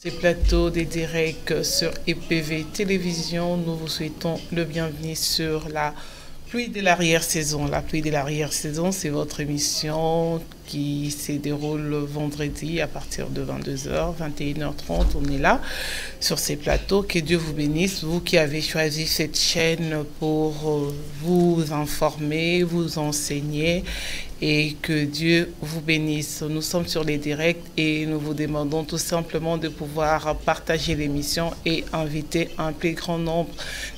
Ces plateaux des directs sur EPV Télévision, nous vous souhaitons le bienvenu sur la pluie de l'arrière-saison. La pluie de l'arrière-saison, c'est votre émission qui se déroule vendredi à partir de 22h, 21h30. On est là sur ces plateaux. Que Dieu vous bénisse, vous qui avez choisi cette chaîne pour vous informer, vous enseigner. Et que Dieu vous bénisse. Nous sommes sur les directs et nous vous demandons tout simplement de pouvoir partager l'émission et inviter un plus grand nombre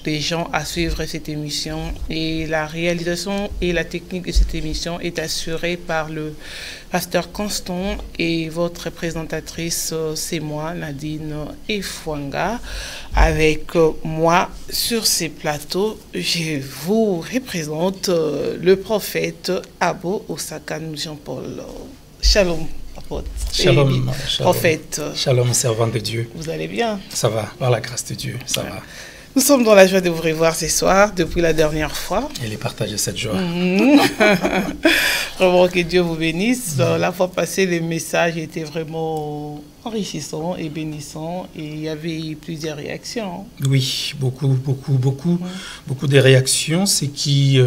de gens à suivre cette émission. Et la réalisation et la technique de cette émission est assurée par le pasteur Constant et votre présentatrice, c'est moi, Nadine Efwanga. Avec moi sur ces plateaux, je vous représente le prophète Abo Osakan Jean-Paul. Shalom, apôtre. Shalom, prophète. Shalom, servant de Dieu. Vous allez bien? Ça va, par la grâce de Dieu, ça va. Nous sommes dans la joie de vous revoir ce soir, depuis la dernière fois. Et les partager cette joie. Vraiment que Dieu vous bénisse. La fois passée, les messages étaient vraiment enrichissants et bénissants. Et il y avait plusieurs réactions. Oui, beaucoup de réactions. Ce qui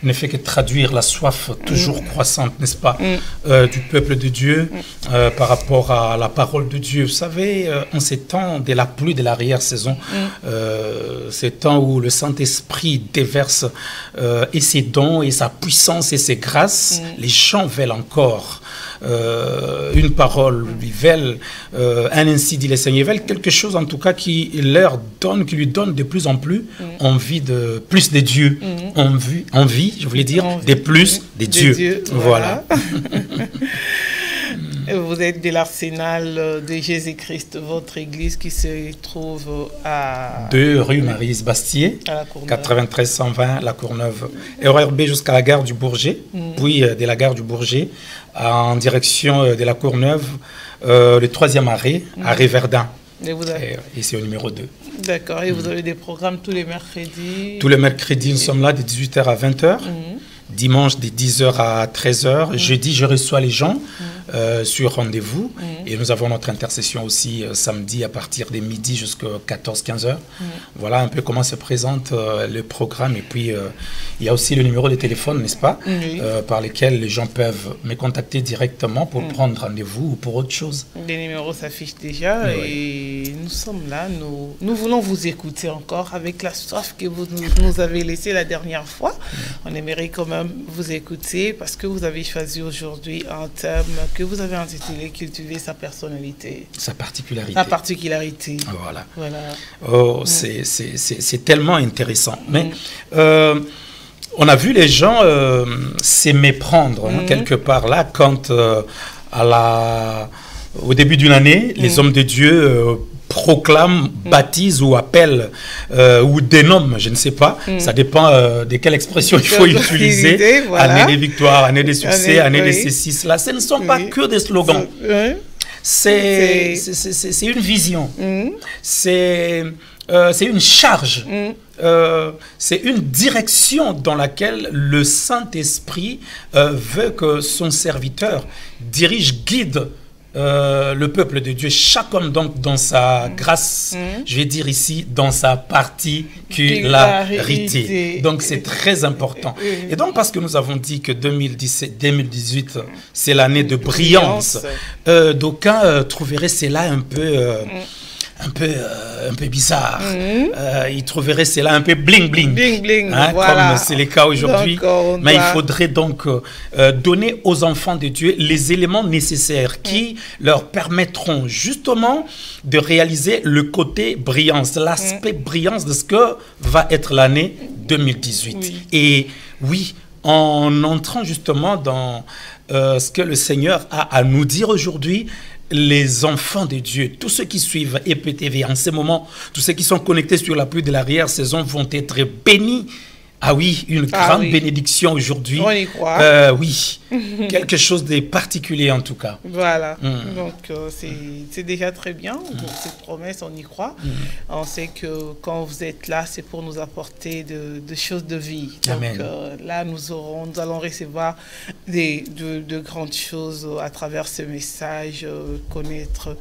ne fait que traduire la soif toujours croissante, n'est-ce pas, du peuple de Dieu par rapport à la parole de Dieu. Vous savez, en ces temps de la pluie de l'arrière-saison, ces temps où le Saint-Esprit déverse et ses dons et sa puissance et ses grâces, les gens veulent encore une parole, ils veulent un ainsi dit le Seigneur, ils veulent quelque chose en tout cas qui leur donne, qui lui donne de plus en plus envie de plus de Dieu, envie, je voulais dire, de plus de Dieu. Voilà. Vous êtes de l'Arsenal de Jésus-Christ, votre église qui se trouve à 2 rue Marie-Bastier, 93 120 La Courneuve, RERB jusqu'à la gare du Bourget, puis de la gare du Bourget en direction de la Courneuve, le 3e arrêt, arrêt Verdun. Et c'est au numéro 2. D'accord. Et vous avez des programmes tous les mercredis? Tous les mercredis, nous sommes là de 18h à 20h. Dimanche de 10h à 13h. Jeudi, je reçois les gens sur rendez-vous. Et nous avons notre intercession aussi samedi à partir de midi jusqu'à 14-15h. Voilà un peu comment se présente le programme. Et puis, il y a aussi le numéro de téléphone, n'est-ce pas, par lequel les gens peuvent me contacter directement pour prendre rendez-vous ou pour autre chose. Les numéros s'affichent déjà et nous sommes là. Nous voulons vous écouter encore avec la soif que vous nous avez laissée la dernière fois. On aimerait quand même vous écouter parce que vous avez choisi aujourd'hui un thème que vous avez intitulé « Cultiver sa personnalité ». Sa particularité. La particularité. Voilà. Oh, c'est tellement intéressant. Mais on a vu les gens se méprendre quelque part là quand au début d'une année, les hommes de Dieu proclame, baptise ou appelle ou dénomme, je ne sais pas, ça dépend de quelle expression il faut utiliser, voilà. Année de victoire, année de succès, année de ceci, cela. Ce ne sont pas que des slogans, c'est une vision, c'est une charge, c'est une direction dans laquelle le Saint-Esprit veut que son serviteur dirige, guide le peuple de Dieu, chaque homme donc dans sa grâce, je vais dire ici, dans sa particularité. Donc c'est très important. Et donc parce que nous avons dit que 2018, c'est l'année de brillance, d'aucuns trouveraient cela un peu bizarre. Ils trouveraient cela un peu bling bling, voilà. Comme c'est le cas aujourd'hui. Mais il faudrait donc donner aux enfants de Dieu les éléments nécessaires qui leur permettront justement de réaliser le côté brillance, l'aspect brillance de ce que va être l'année 2018. Et oui, en entrant justement dans ce que le Seigneur a à nous dire aujourd'hui, les enfants de Dieu, tous ceux qui suivent EPTV en ce moment, tous ceux qui sont connectés sur la pluie de l'arrière-saison vont être bénis. Ah oui, une grande bénédiction aujourd'hui. On y croit. Oui, quelque chose de particulier en tout cas. Voilà, donc c'est déjà très bien. Cette promesse, on y croit. On sait que quand vous êtes là, c'est pour nous apporter de choses de vie. Amen. Donc là, nous allons recevoir de grandes choses à travers ce message, connaître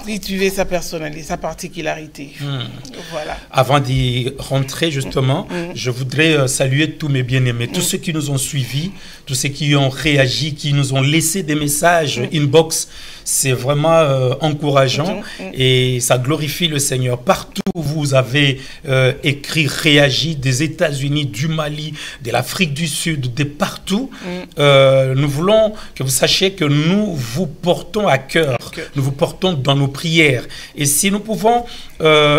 cultiver sa personnalité, sa particularité. Voilà. Avant d'y rentrer, justement, je voudrais saluer tous mes bien-aimés, tous ceux qui nous ont suivis, tous ceux qui ont réagi, qui nous ont laissé des messages inbox. C'est vraiment encourageant et ça glorifie le Seigneur. Partout où vous avez écrit, réagi, des États-Unis, du Mali, de l'Afrique du Sud, de partout, nous voulons que vous sachiez que nous vous portons à cœur, nous vous portons dans nos prières. Et si nous pouvons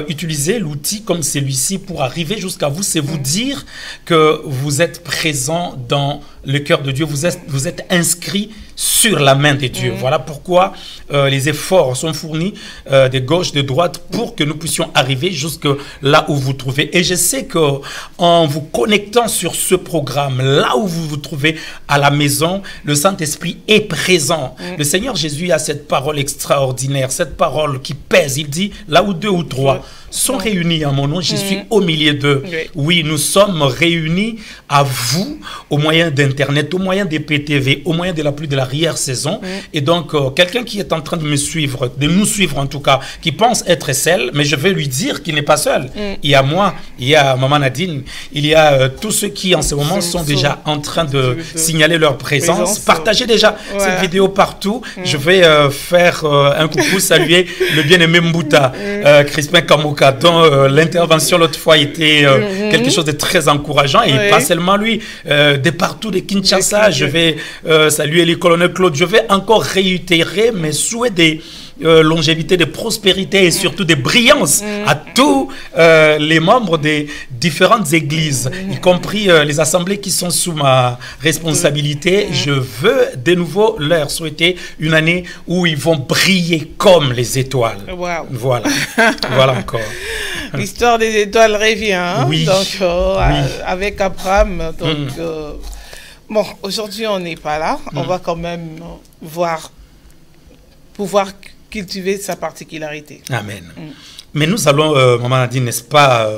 utiliser l'outil comme celui-ci pour arriver jusqu'à vous, c'est vous dire que vous êtes présent dans le cœur de Dieu, vous êtes inscrit sur la main de Dieu. Voilà pourquoi les efforts sont fournis de gauche, de droite, pour que nous puissions arriver jusque là où vous trouvez. Et je sais que en vous connectant sur ce programme, là où vous vous trouvez à la maison, le Saint-Esprit est présent. Le Seigneur Jésus a cette parole extraordinaire, cette parole qui pèse. Il dit, là où 2 ou 3 sont réunis à mon nom, je suis au milieu d'eux. Oui, nous sommes réunis à vous au moyen d'Internet, au moyen des PTV, au moyen de la pluie de l'arrière-saison. Et donc, quelqu'un qui est en train de me suivre, de nous suivre en tout cas, qui pense être seul, mais je vais lui dire qu'il n'est pas seul. Il y a moi, il y a Maman Nadine, il y a tous ceux qui en ce moment sont déjà en train de signaler leur présence. Partagez déjà cette vidéo partout. Je vais faire un coucou, saluer le bien-aimé Mbouta, Crispin Kamoka, dont l'intervention l'autre fois était quelque chose de très encourageant, et pas seulement lui, de partout de Kinshasa. Je vais saluer les colonels Claude. Je vais encore réitérer mes souhaits de longévité, de prospérité et surtout de brillance à tous les membres des différentes églises, y compris les assemblées qui sont sous ma responsabilité. Je veux de nouveau leur souhaiter une année où ils vont briller comme les étoiles. Voilà. Voilà encore. L'histoire des étoiles revient. Hein? Oui. Donc, avec Abraham. Donc, bon, aujourd'hui, on n'est pas là. On va quand même pouvoir cultiver sa particularité. Amen. Mais nous allons, Maman Nadine, n'est-ce pas,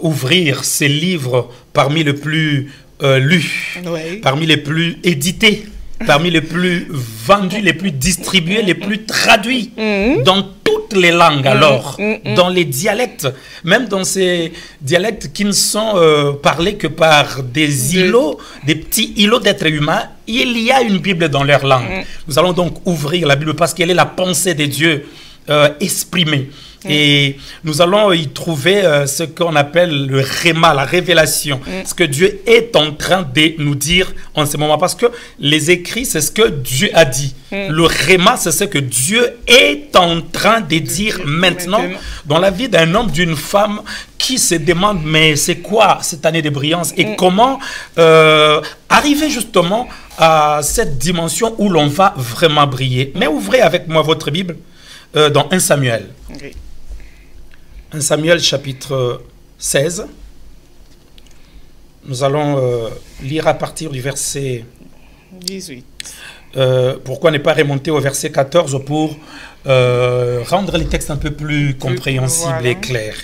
ouvrir ces livres parmi les plus lus, parmi les plus édités, parmi les plus vendus, les plus distribués, les plus traduits dans toutes les langues, alors, dans les dialectes, même dans ces dialectes qui ne sont parlés que par des îlots, des petits îlots d'êtres humains. Il y a une Bible dans leur langue. Nous allons donc ouvrir la Bible parce qu'elle est la pensée de Dieu exprimée. Et nous allons y trouver ce qu'on appelle le réma, la révélation. Ce que Dieu est en train de nous dire en ce moment. Parce que les écrits, c'est ce que Dieu a dit. Le réma, c'est ce que Dieu est en train de dire maintenant dans la vie d'un homme, d'une femme qui se demande, mais c'est quoi cette année de brillance et comment arriver justement à cette dimension où l'on va vraiment briller. Mais ouvrez avec moi votre Bible dans 1 Samuel. 1 Samuel chapitre 16. Nous allons lire à partir du verset 18. Pourquoi ne pas remonter au verset 14 pour rendre les textes un peu plus compréhensibles et clairs.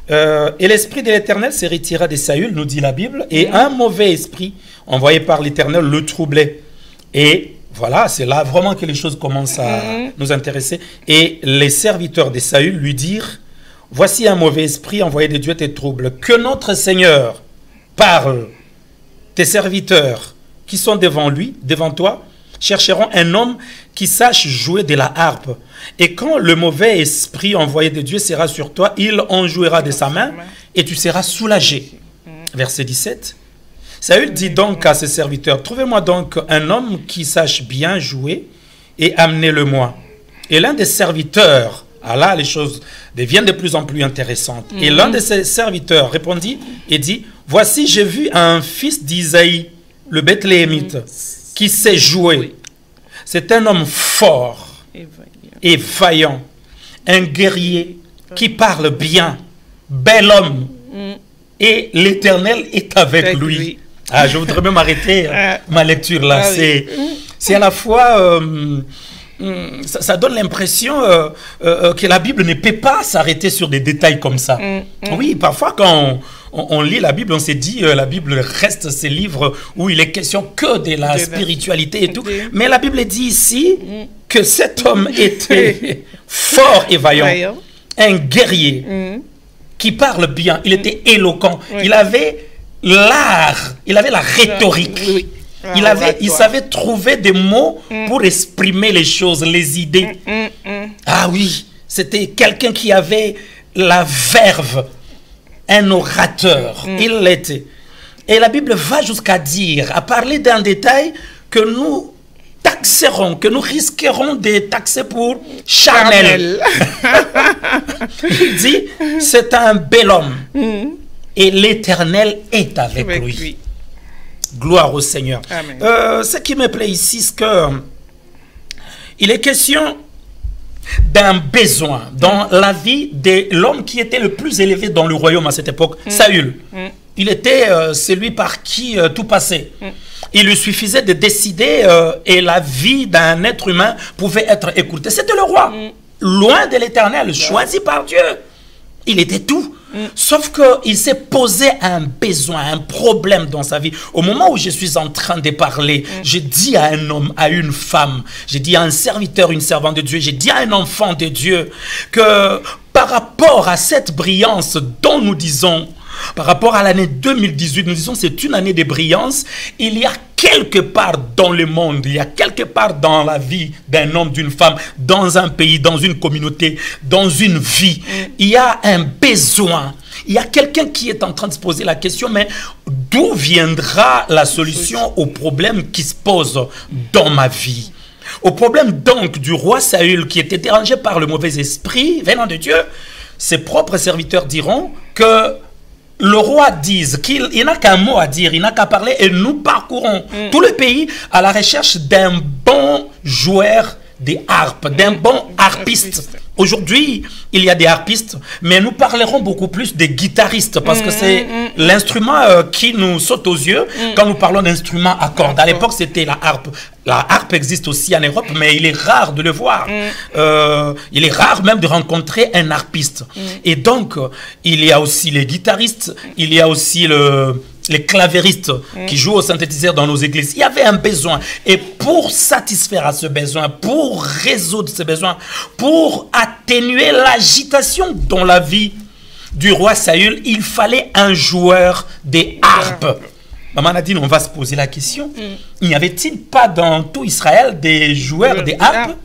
Et l'esprit de l'Éternel se retira de Saül, nous dit la Bible, et un mauvais esprit envoyé par l'Éternel le troublait. Et voilà, c'est là vraiment que les choses commencent à nous intéresser. Et les serviteurs de Saül lui dirent, voici un mauvais esprit envoyé de Dieu te trouble. Que notre Seigneur parle. Tes serviteurs qui sont devant lui, devant toi, chercheront un homme qui sache jouer de la harpe. Et quand le mauvais esprit envoyé de Dieu sera sur toi, il en jouera de sa main et tu seras soulagé. Verset 17. Saül dit donc à ses serviteurs, trouvez-moi donc un homme qui sache bien jouer et amenez-le-moi. Et l'un des serviteurs, là les choses deviennent de plus en plus intéressantes. Et l'un de ses serviteurs répondit et dit, voici j'ai vu un fils d'Isaïe, le Bethléemite, qui sait jouer. C'est un homme fort et vaillant, un guerrier qui parle bien, bel homme, et l'Éternel est avec lui. Ah, je voudrais même arrêter ma lecture là. C'est à la fois, ça donne l'impression que la Bible ne peut pas s'arrêter sur des détails comme ça. Oui, parfois quand on lit la Bible, on s'est dit la Bible reste ces livres où il est question que de la spiritualité et tout. Mais la Bible dit ici que cet homme était fort et vaillant, un guerrier qui parle bien, il était éloquent, il avait l'art, il avait la rhétorique. Il savait trouver des mots pour exprimer les choses, les idées. Ah oui, c'était quelqu'un qui avait la verve, un orateur. Il l'était. Et la Bible va jusqu'à dire, à parler d'un détail que nous taxerons, que nous risquerons de taxer pour charnel. Il dit, c'est un bel homme. Et l'Éternel est avec lui. Gloire au Seigneur. Ce qui me plaît ici, c'est que il est question d'un besoin dans la vie de l'homme qui était le plus élevé dans le royaume à cette époque, Saül. Il était celui par qui tout passait. Il lui suffisait de décider et la vie d'un être humain pouvait être écourtée. C'était le roi, loin de l'Éternel, choisi par Dieu. Il était tout. Sauf qu'il s'est posé un besoin, un problème dans sa vie. Au moment où je suis en train de parler, j'ai dit à un homme, à une femme, j'ai dit à un serviteur, une servante de Dieu, j'ai dit à un enfant de Dieu que par rapport à cette brillance dont nous disons, par rapport à l'année 2018, nous disons c'est une année de brillance, il y a quelque part dans le monde, il y a quelque part dans la vie d'un homme, d'une femme, dans un pays, dans une communauté, dans une vie, il y a un besoin. Il y a quelqu'un qui est en train de se poser la question, mais d'où viendra la solution au problème qui se pose dans ma vie? Au problème donc du roi Saül qui était dérangé par le mauvais esprit venant de Dieu, ses propres serviteurs diront que le roi dise qu'il n'a qu'un mot à dire, il n'a qu'à parler et nous parcourons tout le pays à la recherche d'un bon joueur des harpes, d'un bon harpiste. Aujourd'hui, il y a des harpistes, mais nous parlerons beaucoup plus des guitaristes parce que c'est l'instrument qui nous saute aux yeux quand nous parlons d'instrument à cordes. À l'époque, c'était la harpe. La harpe existe aussi en Europe, mais il est rare de le voir. Il est rare même de rencontrer un harpiste. Et donc, il y a aussi les guitaristes, il y a aussi les clavéristes qui jouent au synthétiseur dans nos églises. Il y avait un besoin. Et pour satisfaire à ce besoin, pour résoudre ce besoin, pour atténuer l'agitation dans la vie du roi Saül, il fallait un joueur des harpes. Maman Nadine, on va se poser la question. N'y avait-il pas dans tout Israël des joueurs des harpes?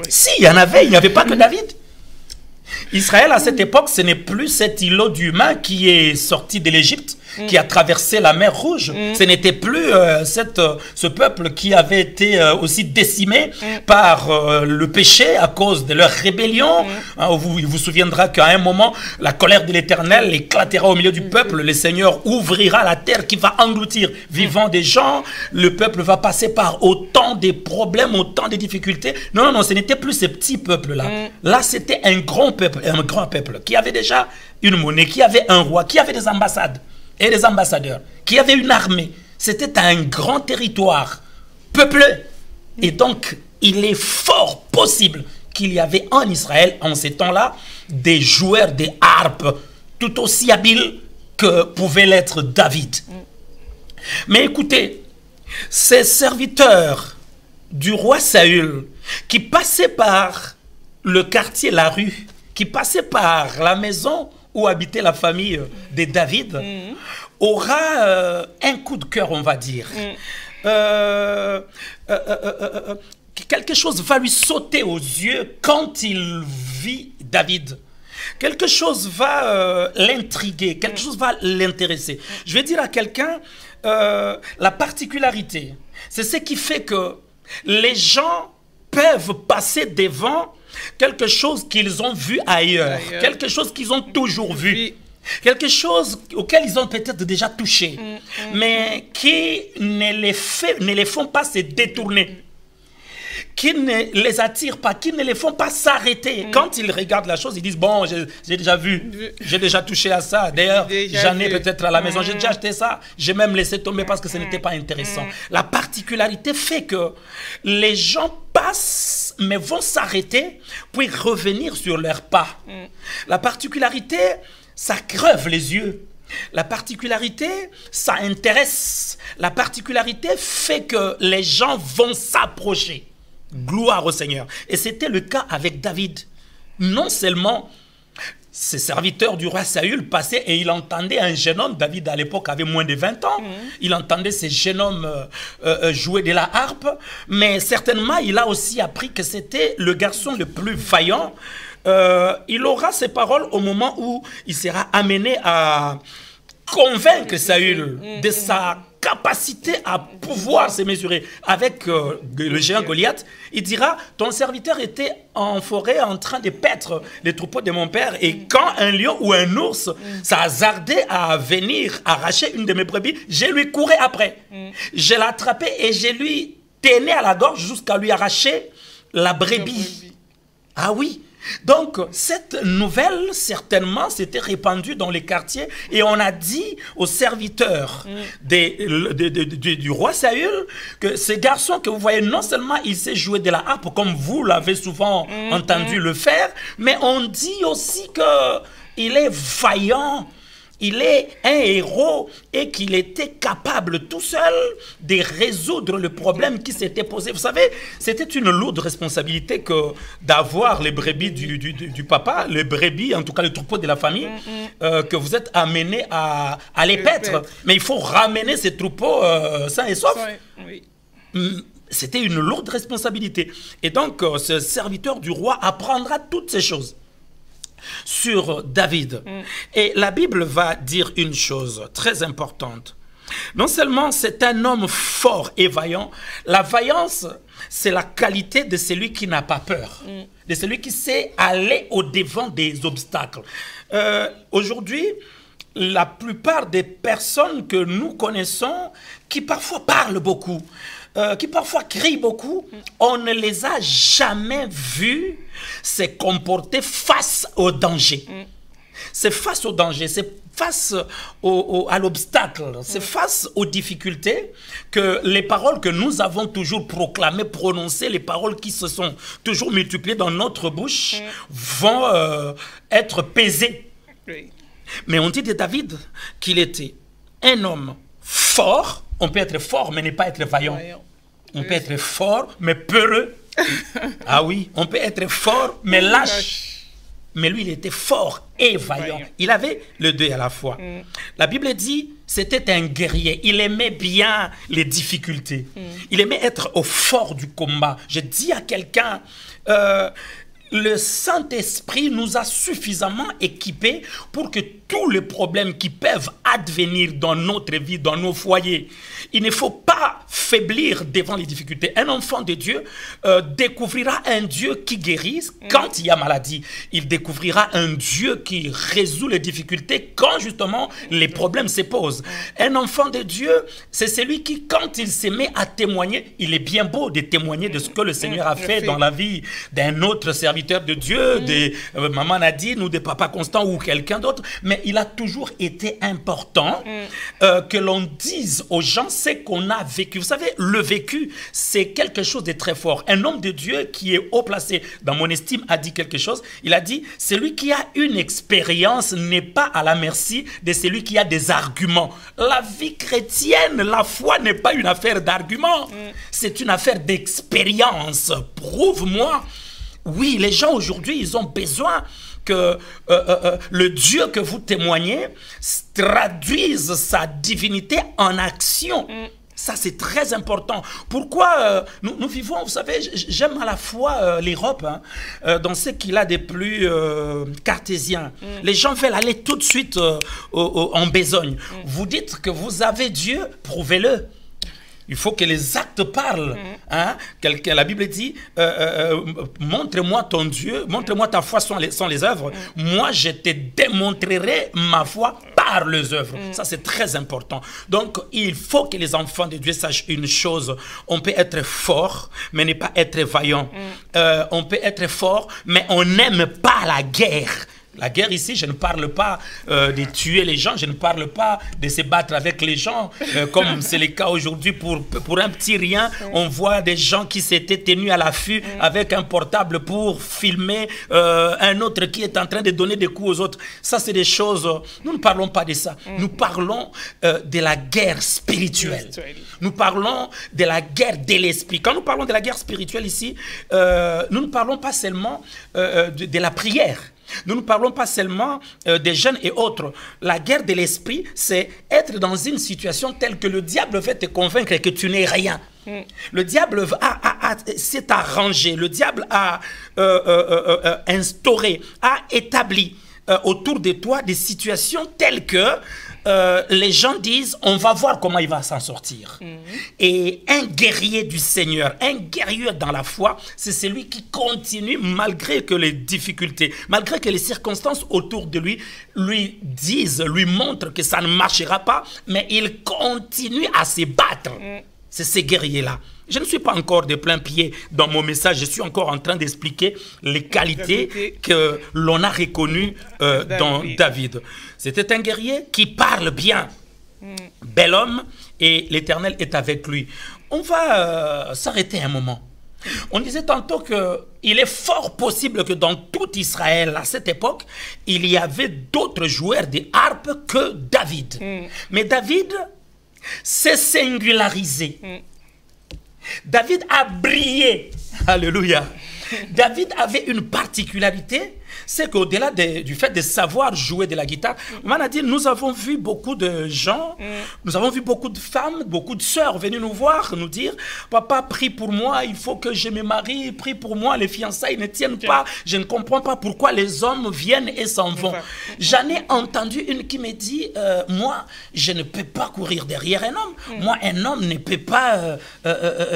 Si, il y en avait. Il n'y avait pas que David. Israël, à cette époque, ce n'est plus cet îlot d'humains qui est sorti de l'Égypte, qui a traversé la mer Rouge. Ce n'était plus ce peuple qui avait été aussi décimé par le péché à cause de leur rébellion. Il vous souviendra qu'à un moment, la colère de l'Éternel éclatera au milieu du peuple. Le Seigneur ouvrira la terre qui va engloutir vivant des gens. Le peuple va passer par autant de problèmes, autant de difficultés. Non, non, non, ce n'était plus ces petits peuples-là. Là, c'était un grand peuple qui avait déjà une monnaie, qui avait un roi, qui avait des ambassades et des ambassadeurs, qui avait une armée. C'était un grand territoire peuplé. Et donc, il est fort possible qu'il y avait en Israël, en ces temps-là, des joueurs des harpes tout aussi habiles que pouvait l'être David. Mais écoutez, ces serviteurs du roi Saül qui passaient par le quartier, la rue, qui passaient par la maison où habitait la famille de David, aura un coup de cœur, on va dire. Quelque chose va lui sauter aux yeux quand il vit David. Quelque chose va l'intriguer, quelque chose va l'intéresser. Je vais dire à quelqu'un, la particularité, c'est ce qui fait que les gens peuvent passer devant quelque chose qu'ils ont vu ailleurs, quelque chose qu'ils ont toujours vu, quelque chose auquel ils ont peut-être déjà touché, mais qui ne les font pas se détourner, qui ne les attirent pas, qui ne les font pas s'arrêter. Quand ils regardent la chose, ils disent, bon, j'ai déjà vu, j'ai déjà touché à ça. D'ailleurs, j'en ai peut-être à la maison, j'ai déjà acheté ça. J'ai même laissé tomber parce que ce n'était pas intéressant. La particularité fait que les gens passent, mais vont s'arrêter, puis revenir sur leurs pas. La particularité, ça crève les yeux. La particularité, ça intéresse. La particularité fait que les gens vont s'approcher. Gloire au Seigneur. Et c'était le cas avec David. Non seulement ces serviteurs du roi Saül passaient et il entendait un jeune homme, David à l'époque avait moins de 20 ans, il entendait ces jeunes hommes jouer de la harpe, mais certainement il a aussi appris que c'était le garçon le plus vaillant. Il aura ces paroles au moment où il sera amené à convaincre Saül de sa capacité à pouvoir se mesurer avec le géant Goliath. Il dira, ton serviteur était en forêt en train de paître les troupeaux de mon père, et quand un lion ou un ours s'hasardait à venir arracher une de mes brebis, je lui courais après. Je l'attrapais et je lui tenais à la gorge jusqu'à lui arracher la brebis. Ah oui. Donc, cette nouvelle, certainement, s'était répandue dans les quartiers et on a dit aux serviteurs du roi Saül que ce garçon que vous voyez, non seulement il sait jouer de la harpe, comme vous l'avez souvent entendu le faire, mais on dit aussi qu'il est vaillant. Il est un héros et qu'il était capable tout seul de résoudre le problème qui s'était posé. Vous savez, c'était une lourde responsabilité que d'avoir les brebis du papa, les brebis, en tout cas le troupeau de la famille, que vous êtes amené à les paître. Mais il faut ramener ces troupeaux sains et saufs. C'était une lourde responsabilité. Et donc, ce serviteur du roi apprendra toutes ces choses sur David. Et la Bible va dire une chose très importante. Non seulement c'est un homme fort et vaillant, la vaillance, c'est la qualité de celui qui n'a pas peur, de celui qui sait aller au-devant des obstacles. Aujourd'hui, la plupart des personnes que nous connaissons, qui parfois parlent beaucoup, qui parfois crient beaucoup, on ne les a jamais vus se comporter face au danger. C'est face au danger, c'est face à l'obstacle, c'est face aux difficultés que les paroles que nous avons toujours proclamées, prononcées, les paroles qui se sont toujours multipliées dans notre bouche, vont être pesées. Mais on dit de David qu'il était un homme fort. On peut être fort, mais ne pas être vaillant. On peut être fort, mais peureux. Ah oui, on peut être fort, mais lâche. Mais lui, il était fort et vaillant. Il avait les deux à la fois. La Bible dit, c'était un guerrier. Il aimait bien les difficultés. Il aimait être au fort du combat. Je dis à quelqu'un... le Saint-Esprit nous a suffisamment équipés pour que tous les problèmes qui peuvent advenir dans notre vie, dans nos foyers, il ne faut pas faiblir devant les difficultés. Un enfant de Dieu découvrira un Dieu qui guérit quand il y a maladie. Il découvrira un Dieu qui résout les difficultés quand justement les problèmes se posent. Un enfant de Dieu, c'est celui qui, quand il se met à témoigner, il est bien beau de témoigner de ce que le Seigneur a fait dans la vie d'un autre serviteur de Dieu, de Maman Nadine ou de Papa Constant ou quelqu'un d'autre, mais il a toujours été important que l'on dise aux gens ce qu'on a vécu. Vous savez, le vécu, c'est quelque chose de très fort. Un homme de Dieu qui est haut placé, dans mon estime, a dit quelque chose. Il a dit, celui qui a une expérience n'est pas à la merci de celui qui a des arguments. La vie chrétienne, la foi n'est pas une affaire d'arguments. C'est une affaire d'expérience. Prouve-moi. Oui, les gens aujourd'hui, ils ont besoin que le Dieu que vous témoignez traduise sa divinité en action. Ça, c'est très important. Pourquoi nous vivons, vous savez, j'aime à la fois l'Europe, dans ce qu'il a de plus cartésien. Les gens veulent aller tout de suite en besogne. Vous dites que vous avez Dieu, prouvez-le. Il faut que les actes parlent. La Bible dit, montre-moi ton Dieu, montre-moi ta foi sans les œuvres. Moi, je te démontrerai ma foi par les œuvres. Ça, c'est très important. Donc, il faut que les enfants de Dieu sachent une chose. On peut être fort, mais ne pas être vaillant. On peut être fort, mais on n'aime pas la guerre. La guerre ici, je ne parle pas de tuer les gens, je ne parle pas de se battre avec les gens, comme c'est le cas aujourd'hui pour un petit rien. On voit des gens qui s'étaient tenus à l'affût avec un portable pour filmer un autre qui est en train de donner des coups aux autres. Ça, c'est des choses... Nous ne parlons pas de ça. Nous parlons de la guerre spirituelle. Nous parlons de la guerre de l'esprit. Quand nous parlons de la guerre spirituelle ici, nous ne parlons pas seulement de la prière. Nous ne parlons pas seulement des jeunes et autres. La guerre de l'esprit, c'est être dans une situation telle que le diable veut te convaincre que tu n'es rien. Le diable s'est arrangé, le diable a instauré, a établi autour de toi des situations telles que les gens disent, on va voir comment il va s'en sortir. Et un guerrier du Seigneur, un guerrier dans la foi, c'est celui qui continue malgré que les difficultés, malgré que les circonstances autour de lui lui disent, lui montrent que ça ne marchera pas, mais il continue à se battre. C'est ces guerriers-là. Je ne suis pas encore de plein pied dans mon message, je suis encore en train d'expliquer les qualités que l'on a reconnues dans David. C'était un guerrier qui parle bien, bel homme, et l'Éternel est avec lui. On va s'arrêter un moment. On disait tantôt qu'il est fort possible que dans tout Israël, à cette époque, il y avait d'autres joueurs de harpe que David. Mais David s'est singularisé. David a brillé. Alléluia. David avait une particularité, c'est qu'au-delà du fait de savoir jouer de la guitare, on a dit, nous avons vu beaucoup de gens, nous avons vu beaucoup de femmes, beaucoup de sœurs venir nous voir, nous dire, papa, prie pour moi, il faut que je me marie, prie pour moi, les fiançailles ne tiennent pas, je ne comprends pas pourquoi les hommes viennent et s'en vont. J'en ai entendu une qui me dit, moi, je ne peux pas courir derrière un homme, moi, un homme ne peut pas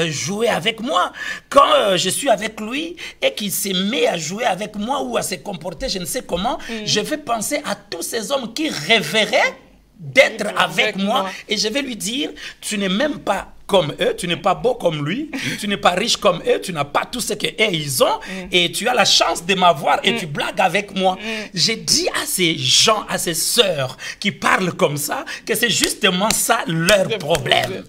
jouer avec moi. Quand je suis avec lui, et qu'il se met à jouer avec moi ou à se comporter, je ne sais comment, je vais penser à tous ces hommes qui rêveraient d'être avec moi et je vais lui dire, tu n'es même pas comme eux, tu n'es pas beau comme lui, tu n'es pas riche comme eux, tu n'as pas tout ce qu'eux ils ont et tu as la chance de m'avoir et tu blagues avec moi. J'ai dit à ces gens, à ces sœurs qui parlent comme ça, que c'est justement ça leur problème.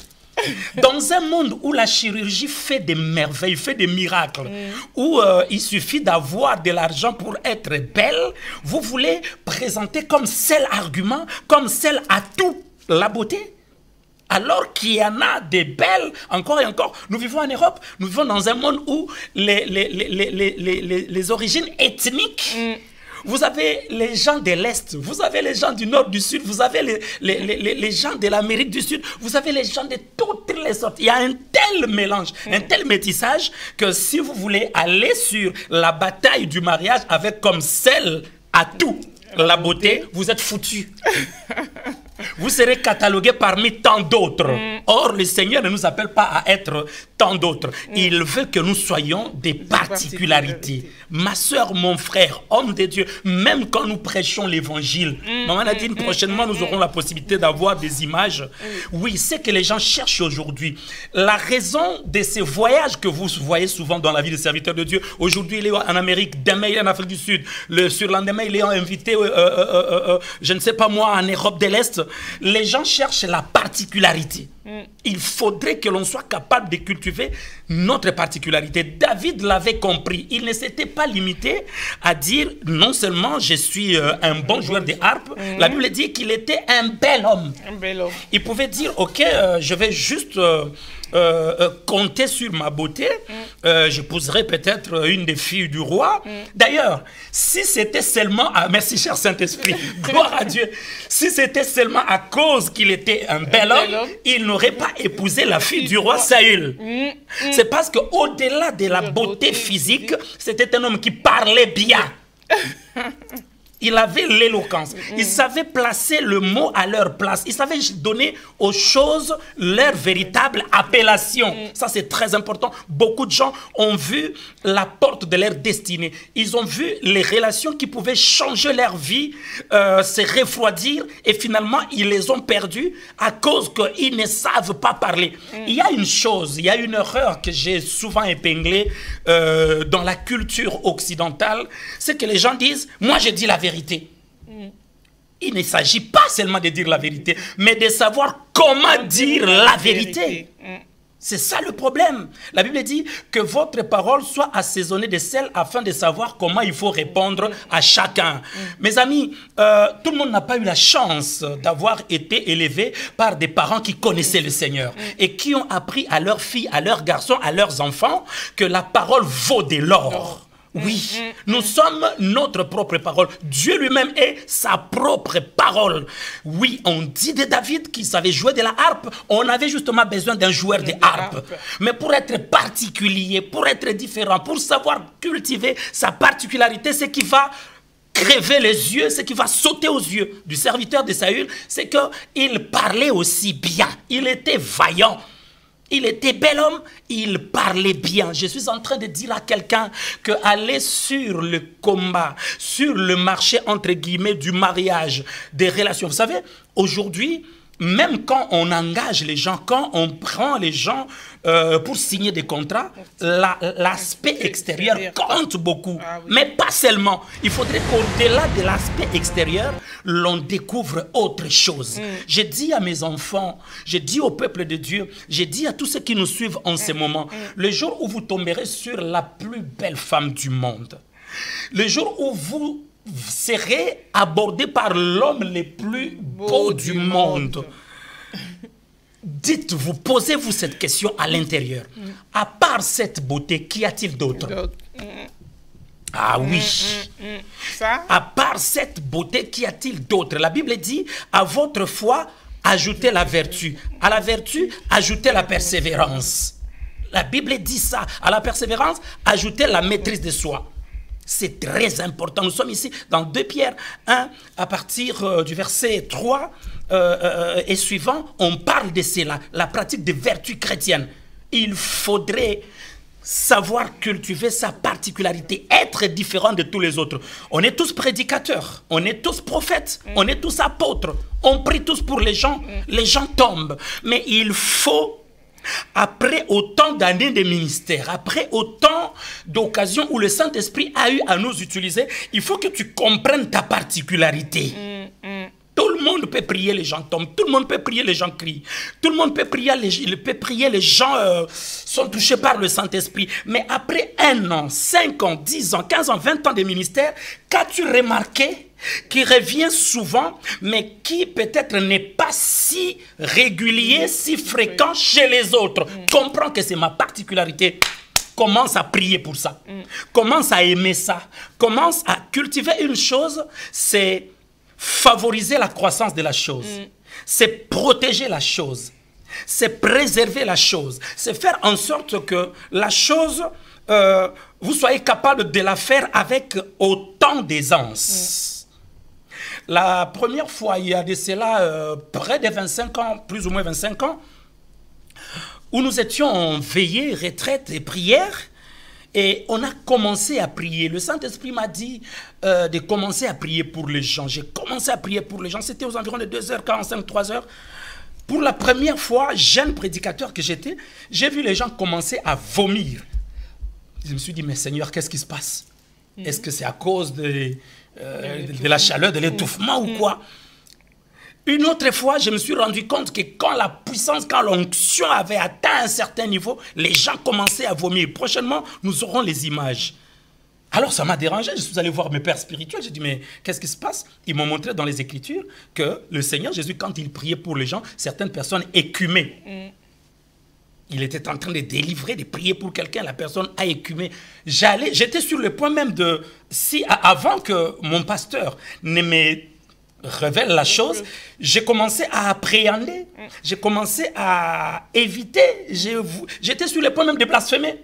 Dans un monde où la chirurgie fait des merveilles, fait des miracles, où il suffit d'avoir de l'argent pour être belle, vous voulez présenter comme seul argument, comme seul atout la beauté? Alors qu'il y en a des belles, encore et encore. Nous vivons en Europe, nous vivons dans un monde où les origines ethniques... Vous avez les gens de l'Est, vous avez les gens du Nord, du Sud, vous avez les gens de l'Amérique du Sud, vous avez les gens de toutes les sortes. Il y a un tel mélange, un tel métissage que si vous voulez aller sur la bataille du mariage avec comme seul atout la beauté, vous êtes foutus. Vous serez catalogué parmi tant d'autres. Or, le Seigneur ne nous appelle pas à être tant d'autres. Il veut que nous soyons des particularités. Ma soeur, mon frère, homme de Dieu, même quand nous prêchons l'évangile, Maman Nadine, prochainement, nous aurons la possibilité d'avoir des images. Oui, c'est que les gens cherchent aujourd'hui. La raison de ces voyages que vous voyez souvent dans la vie des serviteurs de Dieu, aujourd'hui, il est en Amérique, demain, il est en Afrique du Sud, le surlendemain, il est invité, je ne sais pas moi, en Europe de l'Est. Les gens cherchent la particularité. Il faudrait que l'on soit capable de cultiver notre particularité. David l'avait compris. Il ne s'était pas limité à dire non seulement je suis un bon joueur de harpe. La Bible dit qu'il était un bel homme. Il pouvait dire ok, je vais juste compter sur ma beauté. J'épouserai peut-être une des filles du roi. D'ailleurs, si c'était seulement merci cher Saint-Esprit, gloire à Dieu, si c'était seulement à cause qu'il était un bel homme, il n'aurait pas épousé la fille du roi Saül. C'est parce qu'au-delà de la beauté physique, c'était un homme qui parlait bien. Il avait l'éloquence. Il savait placer le mot à leur place. Il savait donner aux choses leur véritable appellation. Ça, c'est très important. Beaucoup de gens ont vu la porte de leur destinée. Ils ont vu les relations qui pouvaient changer leur vie, se refroidir, et finalement, ils les ont perdues à cause qu'ils ne savent pas parler. Il y a une chose, il y a une erreur que j'ai souvent épinglée dans la culture occidentale, c'est que les gens disent, moi je dis la vérité. vérité. Il ne s'agit pas seulement de dire la vérité, mais de savoir comment dire la vérité. C'est ça le problème. La Bible dit que votre parole soit assaisonnée de sel afin de savoir comment il faut répondre à chacun. Mes amis, tout le monde n'a pas eu la chance d'avoir été élevé par des parents qui connaissaient le Seigneur et qui ont appris à leurs filles, à leurs garçons, à leurs enfants que la parole vaut de l'or. Oui, nous sommes notre propre parole. Dieu lui-même est sa propre parole. Oui, on dit de David qu'il savait jouer de la harpe. On avait justement besoin d'un joueur de harpe. Mais pour être particulier, pour être différent, pour savoir cultiver sa particularité, ce qui va crever les yeux, ce qui va sauter aux yeux du serviteur de Saül, c'est qu'il parlait aussi bien. Il était vaillant. Il était bel homme, il parlait bien. Je suis en train de dire à quelqu'un qu'aller sur le combat, sur le marché, entre guillemets, du mariage, des relations. Vous savez, aujourd'hui, même quand on engage les gens, quand on prend les gens pour signer des contrats, l'aspect extérieur compte beaucoup. Ah, oui. Mais pas seulement. Il faudrait qu'au-delà de l'aspect extérieur, l'on découvre autre chose. J'ai dit à mes enfants, j'ai dit au peuple de Dieu, j'ai dit à tous ceux qui nous suivent en ce moment, le jour où vous tomberez sur la plus belle femme du monde, le jour où vous serez abordé par l'homme le plus beau du monde. Dites-vous, posez-vous cette question à l'intérieur. À part cette beauté, qu'y a-t-il d'autre? Ah oui. Ça? À part cette beauté, qu'y a-t-il d'autre? La Bible dit, à votre foi, ajoutez la vertu. À la vertu, ajoutez la persévérance. La Bible dit ça. À la persévérance, ajoutez la maîtrise de soi. C'est très important. Nous sommes ici dans 2 Pierre 1, à partir du verset 3 et suivant, on parle de cela, la pratique des vertus chrétiennes. Il faudrait savoir cultiver sa particularité, être différent de tous les autres. On est tous prédicateurs, on est tous prophètes, on est tous apôtres, on prie tous pour les gens tombent. Mais il faut, après autant d'années de ministère, après autant d'occasions où le Saint-Esprit a eu à nous utiliser, il faut que tu comprennes ta particularité. Tout le monde peut prier, les gens tombent. Tout le monde peut prier, les gens crient. Tout le monde peut prier, les gens sont touchés par le Saint-Esprit. Mais après 1 an, 5 ans, 10 ans, 15 ans, 20 ans de ministère, qu'as-tu remarqué qui revient souvent, mais qui peut-être n'est pas si régulier, si fréquent chez les autres? Comprends que c'est ma particularité. Commence à prier pour ça. Commence à aimer ça. Commence à cultiver une chose, c'est favoriser la croissance de la chose. C'est protéger la chose. C'est préserver la chose. C'est faire en sorte que la chose, vous soyez capable de la faire avec autant d'aisance. La première fois, il y a de cela près de 25 ans, plus ou moins 25 ans, où nous étions en veillée, retraite et prière, et on a commencé à prier. Le Saint-Esprit m'a dit de commencer à prier pour les gens. J'ai commencé à prier pour les gens. C'était aux environs de 2h45, 3h. Pour la première fois, jeune prédicateur que j'étais, j'ai vu les gens commencer à vomir. Je me suis dit, mais Seigneur, qu'est-ce qui se passe? Est-ce que c'est à cause de la chaleur, de l'étouffement ou quoi? Une autre fois, je me suis rendu compte que quand la puissance, quand l'onction avait atteint un certain niveau, les gens commençaient à vomir. Prochainement, nous aurons les images. Alors ça m'a dérangé, je suis allé voir mes pères spirituels, j'ai dit mais qu'est-ce qui se passe? Ils m'ont montré dans les Écritures que le Seigneur Jésus, quand il priait pour les gens, certaines personnes écumaient. Il était en train de délivrer, de prier pour quelqu'un, la personne a écumé. J'étais sur le point même de, avant que mon pasteur ne me révèle la chose, j'ai commencé à appréhender, j'ai commencé à éviter, j'étais sur le point même de blasphémer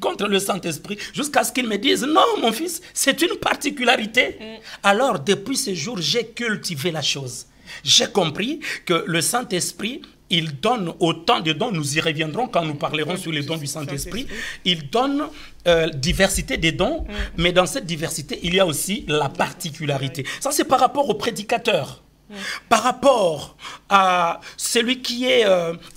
contre le Saint-Esprit, jusqu'à ce qu'il me dise, non mon fils, c'est une particularité. Alors depuis ce jour, j'ai cultivé la chose. J'ai compris que le Saint-Esprit, il donne autant de dons, nous y reviendrons quand nous parlerons sur les dons du Saint-Esprit, il donne diversité des dons, mais dans cette diversité, il y a aussi la particularité. Ça, c'est par rapport aux prédicateurs. par rapport à celui qui est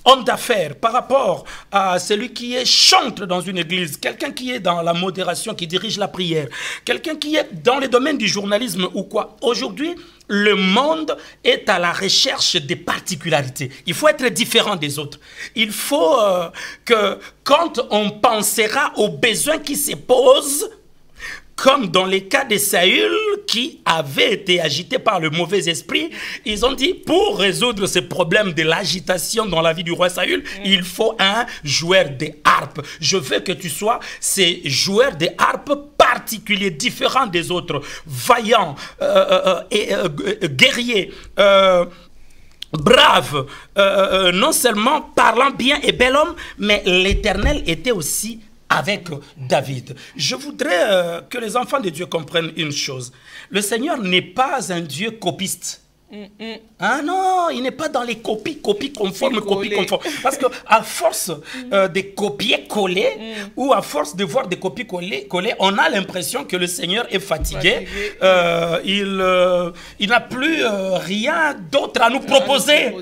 homme d'affaires, par rapport à celui qui est chantre dans une église, quelqu'un qui est dans la modération, qui dirige la prière, quelqu'un qui est dans les domaines du journalisme ou quoi. Aujourd'hui, le monde est à la recherche des particularités. Il faut être différent des autres. Il faut que quand on pensera aux besoins qui se posent, comme dans les cas de Saül qui avait été agité par le mauvais esprit, ils ont dit pour résoudre ce problème de l'agitation dans la vie du roi Saül, il faut un joueur de harpe. Je veux que tu sois ces joueurs de harpe particuliers, différents des autres, vaillants, guerriers, brave, non seulement parlant bien et bel homme, mais l'Éternel était aussi avec David. Je voudrais que les enfants de Dieu comprennent une chose. Le Seigneur n'est pas un Dieu copiste. Ah non, il n'est pas dans les copies conformes. Parce qu'à force de copier-coller, ou à force de voir des copies coller, on a l'impression que le Seigneur est fatigué. Il n'a plus rien d'autre à nous proposer.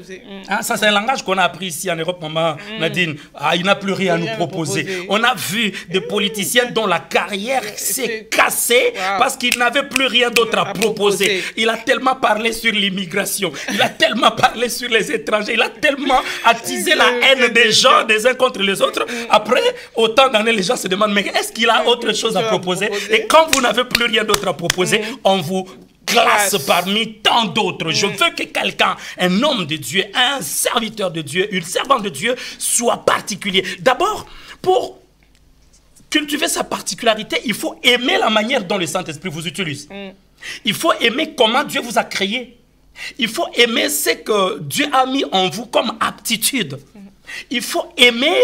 Hein, ça, c'est un langage qu'on a appris ici en Europe, maman Nadine. Ah, il n'a plus rien à nous proposer. On a vu des politiciens dont la carrière s'est cassée parce qu'ils n'avaient plus rien d'autre à proposer. Il a tellement parlé sur l'immigration, il a tellement parlé sur les étrangers, il a tellement attisé la haine des gens des uns contre les autres. Après autant d'années, les gens se demandent, mais est-ce qu'il a autre chose à proposer? Et quand vous n'avez plus rien d'autre à proposer, on vous classe parmi tant d'autres. Je veux que quelqu'un, un homme de Dieu, un serviteur de Dieu, une servante de Dieu, soit particulier. D'abord, pour cultiver sa particularité, il faut aimer la manière dont le Saint-Esprit vous utilise. Il faut aimer comment Dieu vous a créé. Il faut aimer ce que Dieu a mis en vous comme aptitude. Il faut aimer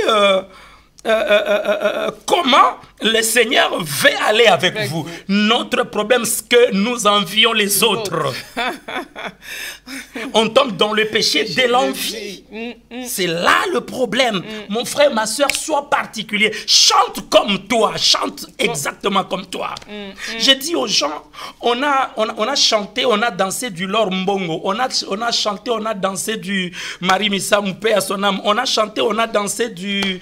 comment le Seigneur veut aller avec vous. Notre problème, c'est que nous envions les autres. On tombe dans le péché de l'envie. C'est là le problème. Mon frère, ma soeur, sois particulier. Chante comme toi. Chante exactement comme toi. J'ai dit aux gens, on a chanté, on a dansé du Lor Mbongo. On a chanté, on a dansé du Marie Missa Moupé à son âme. On a chanté, on a dansé du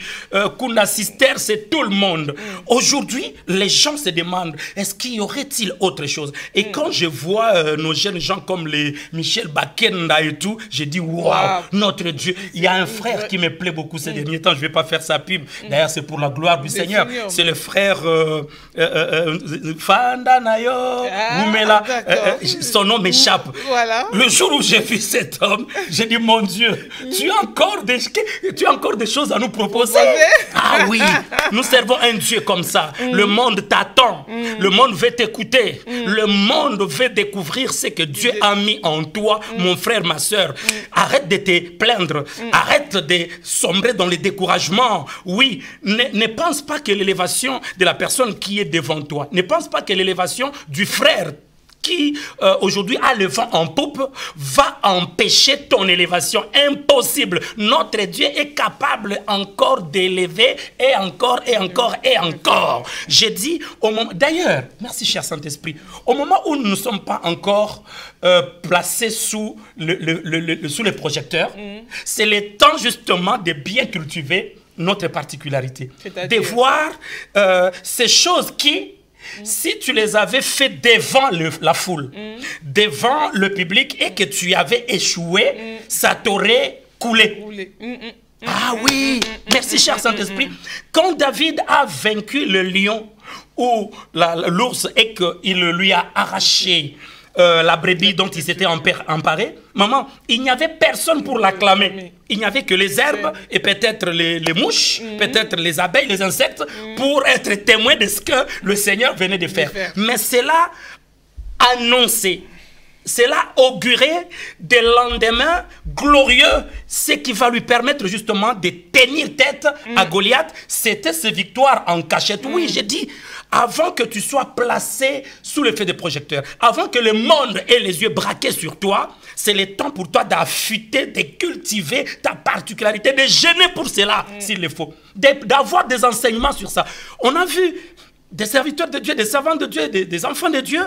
Kuna Sister, c'est tout le monde. Aujourd'hui, les gens se demandent, est-ce qu'il y aurait-il autre chose? Et quand je vois nos jeunes gens comme les Michel Bakenda et tout, j'ai dit, waouh, notre Dieu. Il y a un frère qui me plaît beaucoup ces derniers temps, je ne vais pas faire sa pub. D'ailleurs, c'est pour la gloire du Seigneur. C'est le frère Fanda Nayo, Moumela. Son nom m'échappe. Le jour où j'ai vu cet homme, j'ai dit, mon Dieu, tu as encore des choses à nous proposer. Ah oui, nous servons un Dieu comme ça. Le monde t'attend. Le monde veut t'écouter. Le monde veut découvrir ce que Dieu a mis en toi, mon frère, ma soeur. Arrête de te plaindre. Arrête de sombrer dans le découragement. Oui, ne pense pas que l'élévation de la personne qui est devant toi, ne pense pas que l'élévation du frère qui aujourd'hui a le vent en poupe va empêcher ton élévation. Impossible. Notre Dieu est capable encore d'élever et encore et encore et encore. J'ai dit au moment... D'ailleurs, merci cher Saint-Esprit, au moment où nous ne sommes pas encore placés sous sous les projecteurs, c'est le temps justement de bien cultiver notre particularité. De voir ces choses qui... Si tu les avais fait devant la foule, devant le public et que tu avais échoué, ça t'aurait coulé. Ah oui, merci cher Saint-Esprit. Quand David a vaincu le lion ou l'ours et qu'il lui a arraché la brebis dont il s'était emparé, maman, il n'y avait personne pour l'acclamer. Il n'y avait que les herbes et peut-être les mouches, peut-être les abeilles, les insectes, pour être témoins de ce que le Seigneur venait de faire. Mais cela annonçait, cela augurait des lendemains glorieux, ce qui va lui permettre justement de tenir tête à Goliath. C'était ses victoires en cachette. Oui, j'ai dit, avant que tu sois placé sous le feu des projecteurs, avant que le monde ait les yeux braqués sur toi, c'est le temps pour toi d'affûter, de cultiver ta particularité, de gêner pour cela, s'il le faut, d'avoir des enseignements sur ça. On a vu des serviteurs de Dieu, des servants de Dieu, des enfants de Dieu,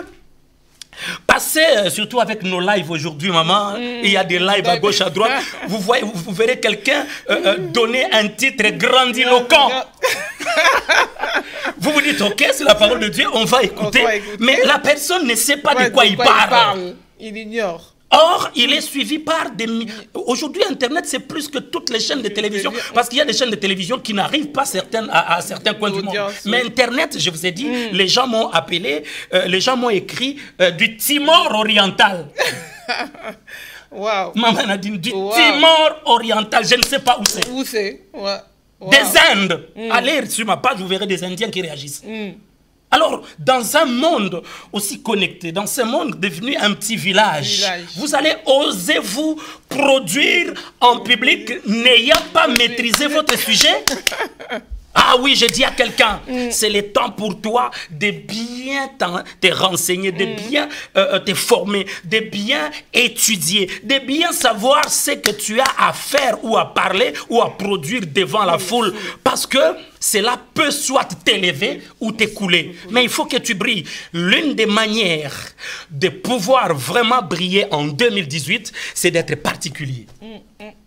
passez, surtout avec nos lives aujourd'hui, maman, il y a des lives à gauche, à droite, vous verrez quelqu'un donner un titre grandiloquent. Vous vous dites, ok, c'est la parole de Dieu, on va écouter. Mais la personne ne sait pas de quoi il parle. Il ignore. Or, il est suivi par des... Aujourd'hui, Internet, c'est plus que toutes les chaînes de télévision. Parce qu'il y a des chaînes de télévision qui n'arrivent pas à certains coins du monde. Mais Internet, je vous ai dit, les gens m'ont appelé, les gens m'ont écrit du Timor oriental. Wow. Maman Nadine, du Timor oriental. Je ne sais pas où c'est. Où c'est? Des Indes. Allez sur ma page, vous verrez des Indiens qui réagissent. Alors, dans un monde aussi connecté, dans ce monde devenu un petit village, vous allez oser vous produire en public n'ayant pas maîtrisé votre sujet? Ah oui, je dis à quelqu'un, c'est le temps pour toi de bien te renseigner, de bien te former, de bien étudier, de bien savoir ce que tu as à faire ou à parler ou à produire devant la foule. Parce que cela peut soit t'élever ou t'écouler. Mais il faut que tu brilles. L'une des manières de pouvoir vraiment briller en 2018, c'est d'être particulier.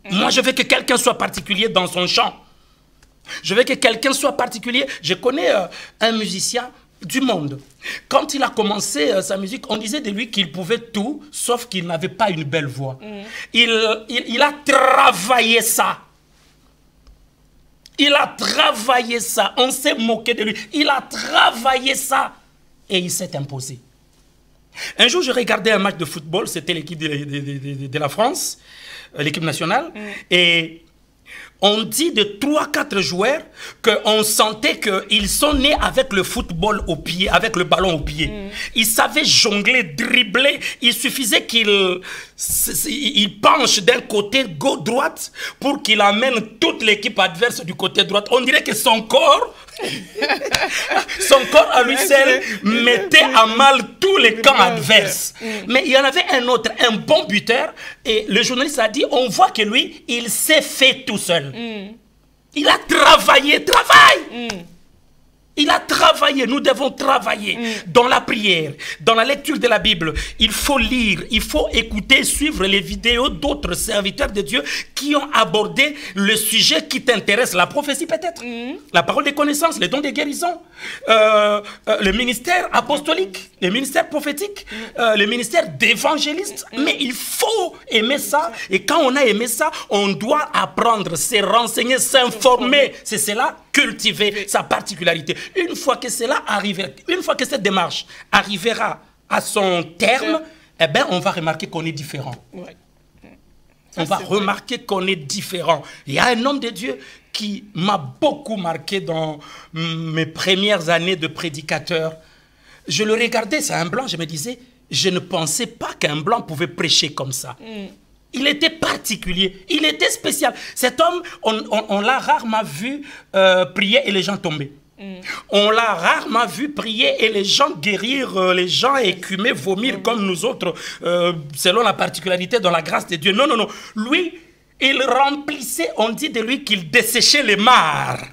Moi, je veux que quelqu'un soit particulier dans son chant. Je veux que quelqu'un soit particulier. Je connais un musicien du monde. Quand il a commencé sa musique, on disait de lui qu'il pouvait tout, sauf qu'il n'avait pas une belle voix. Il a travaillé ça. Il a travaillé ça. On s'est moqué de lui. Il a travaillé ça. Et il s'est imposé. Un jour, je regardais un match de football. C'était l'équipe de la France, l'équipe nationale. Et... on dit de 3-4 joueurs qu'on sentait qu'ils sont nés avec le football au pied, avec le ballon au pied. Ils savaient jongler, dribbler. Il suffisait qu'ils penchent d'un côté gauche-droite pour qu'il amène toute l'équipe adverse du côté droite. On dirait que son corps à lui seul mettait à mal tous les camps adverses. Mais il y en avait un autre, un bon buteur. Et le journaliste a dit, on voit que lui, il s'est fait tout seul. Il a travaillé, Il a travaillé, nous devons travailler dans la prière, dans la lecture de la Bible. Il faut lire, il faut écouter, suivre les vidéos d'autres serviteurs de Dieu qui ont abordé le sujet qui t'intéresse, la prophétie peut-être, la parole des connaissances, les dons de guérison, le ministère apostolique, le ministère prophétique, le ministère d'évangéliste. Mais il faut aimer ça, et quand on a aimé ça, on doit apprendre, se renseigner, s'informer. C'est cela, cultiver sa particularité. Une fois que cela arrivera, une fois que cette démarche arrivera à son terme, eh ben, on va remarquer qu'on est différent. On va remarquer qu'on est différent. Il y a un homme de Dieu qui m'a beaucoup marqué dans mes premières années de prédicateur. Je le regardais, c'est un blanc, je me disais, je ne pensais pas qu'un blanc pouvait prêcher comme ça. Il était particulier, il était spécial. Cet homme, on l'a rarement vu prier et les gens tomber. On l'a rarement vu prier et les gens guérir, les gens écumer, vomir comme nous autres, selon la particularité dans la grâce de Dieu. Non, non, non. Lui, il remplissait, on dit de lui qu'il desséchait les mares.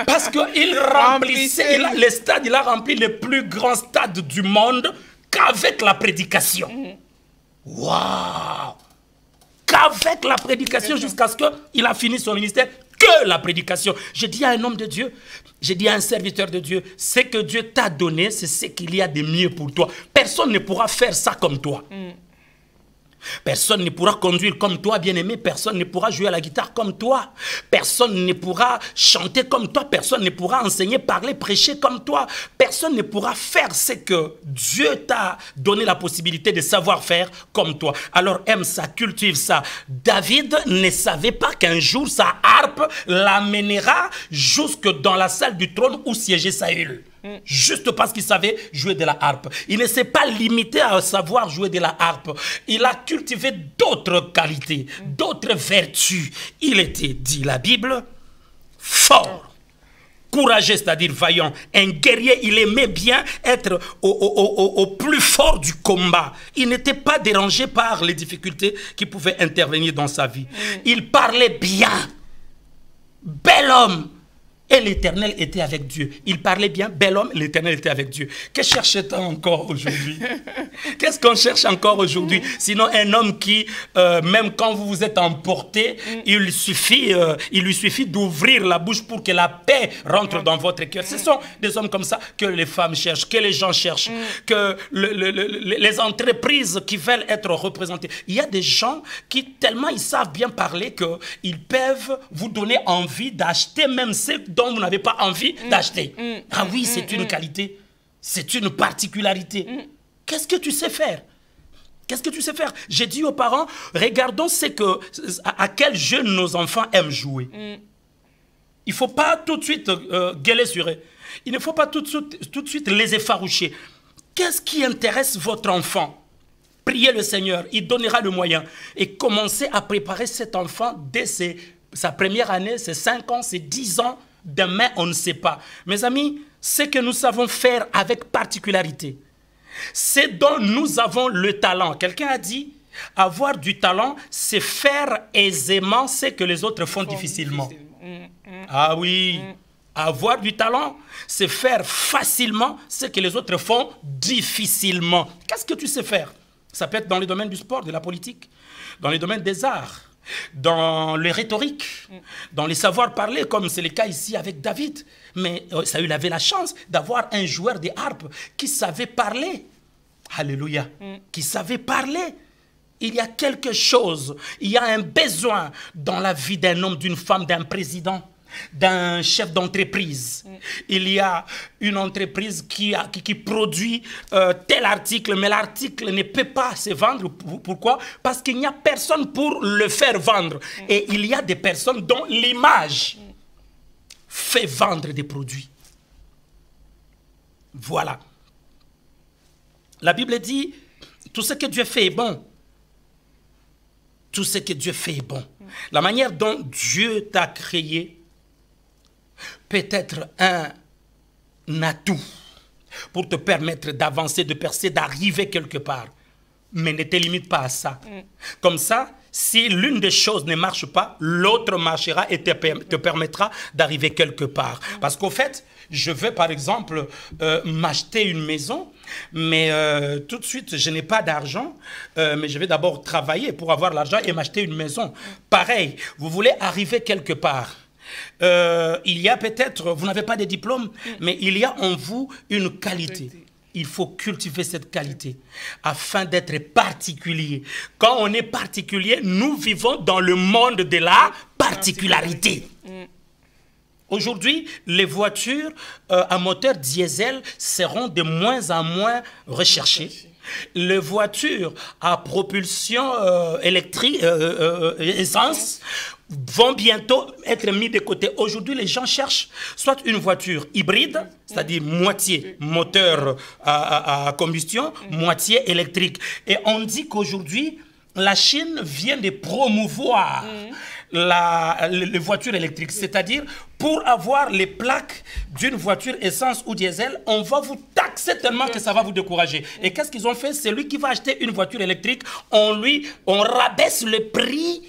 Parce qu'il remplissait, les stades, il a rempli les plus grands stades du monde qu'avec la prédication. Waouh! Qu'avec la prédication jusqu'à ce qu'il a fini son ministère, que la prédication. Je dis à un homme de Dieu, je dis à un serviteur de Dieu, ce que Dieu t'a donné, c'est ce qu'il y a de mieux pour toi. Personne ne pourra faire ça comme toi. Personne ne pourra conduire comme toi, bien-aimé. Personne ne pourra jouer à la guitare comme toi. Personne ne pourra chanter comme toi. Personne ne pourra enseigner, parler, prêcher comme toi. Personne ne pourra faire ce que Dieu t'a donné la possibilité de savoir faire comme toi. Alors aime ça, cultive ça. David ne savait pas qu'un jour sa harpe l'amènera jusque dans la salle du trône où siégeait Saül. Juste parce qu'il savait jouer de la harpe. Il ne s'est pas limité à savoir jouer de la harpe. Il a cultivé d'autres qualités, d'autres vertus. Il était, dit la Bible, fort, courageux, c'est-à-dire vaillant. Un guerrier, il aimait bien être au plus fort du combat. Il n'était pas dérangé par les difficultés qui pouvaient intervenir dans sa vie. Il parlait bien. Bel homme. Et l'Éternel était avec Dieu. Il parlait bien, bel homme, l'Éternel était avec Dieu. Que cherche-t-on encore aujourd'hui? Qu'est-ce qu'on cherche encore aujourd'hui? Sinon, un homme qui, même quand vous vous êtes emporté, il lui suffit d'ouvrir la bouche pour que la paix rentre dans votre cœur. Ce sont des hommes comme ça que les femmes cherchent, que les gens cherchent, que les entreprises qui veulent être représentées. Il y a des gens qui, tellement ils savent bien parler, qu'ils peuvent vous donner envie d'acheter même ce dont vous n'avez pas envie d'acheter. Ah oui, c'est une qualité, c'est une particularité. Qu'est-ce que tu sais faire? Qu'est-ce que tu sais faire? J'ai dit aux parents, regardons à quel jeu nos enfants aiment jouer. Il ne faut pas tout de suite gueuler sur eux. Il ne faut pas tout de suite les effaroucher. Qu'est-ce qui intéresse votre enfant? Priez le Seigneur, il donnera le moyen. Et commencez à préparer cet enfant dès sa première année, ses 5 ans, ses 10 ans. Demain, on ne sait pas. Mes amis, ce que nous savons faire avec particularité, c'est dont nous avons le talent. Quelqu'un a dit, avoir du talent, c'est faire aisément ce que les autres font difficilement. Ah oui, avoir du talent, c'est faire facilement ce que les autres font difficilement. Qu'est-ce que tu sais faire? Ça peut être dans le domaine du sport, de la politique, dans le domaine des arts, dans les rhétoriques, dans les savoirs-parler, comme c'est le cas ici avec David. Mais Saül avait la chance d'avoir un joueur de harpe qui savait parler. Alléluia. Qui savait parler. Il y a quelque chose, il y a un besoin dans la vie d'un homme, d'une femme, d'un président, d'un chef d'entreprise. Il y a une entreprise qui produit tel article, mais l'article ne peut pas se vendre. Pourquoi? Parce qu'il n'y a personne pour le faire vendre. Et il y a des personnes dont l'image fait vendre des produits. Voilà. La Bible dit, tout ce que Dieu fait est bon. Tout ce que Dieu fait est bon. La manière dont Dieu t'a créé peut être un atout pour te permettre d'avancer, de percer, d'arriver quelque part. Mais ne te limite pas à ça. Comme ça, si l'une des choses ne marche pas, l'autre marchera et te permettra d'arriver quelque part. Parce qu'au fait, je veux par exemple m'acheter une maison, mais tout de suite, je n'ai pas d'argent, mais je vais d'abord travailler pour avoir l'argent et m'acheter une maison. Pareil, vous voulez arriver quelque part. Il y a peut-être, vous n'avez pas de diplôme, mais il y a en vous une qualité. Il faut cultiver cette qualité afin d'être particulier. Quand on est particulier, nous vivons dans le monde de la particularité. Aujourd'hui, les voitures à moteur diesel seront de moins en moins recherchées. Les voitures à propulsion électrique, essence, vont bientôt être mis de côté. Aujourd'hui, les gens cherchent soit une voiture hybride, c'est-à-dire moitié moteur à combustion, moitié électrique. Et on dit qu'aujourd'hui, la Chine vient de promouvoir les voitures électriques. C'est-à-dire, pour avoir les plaques d'une voiture essence ou diesel, on va vous taxer tellement que ça va vous décourager. Et qu'est-ce qu'ils ont fait? C'est lui qui va acheter une voiture électrique, on rabaisse le prix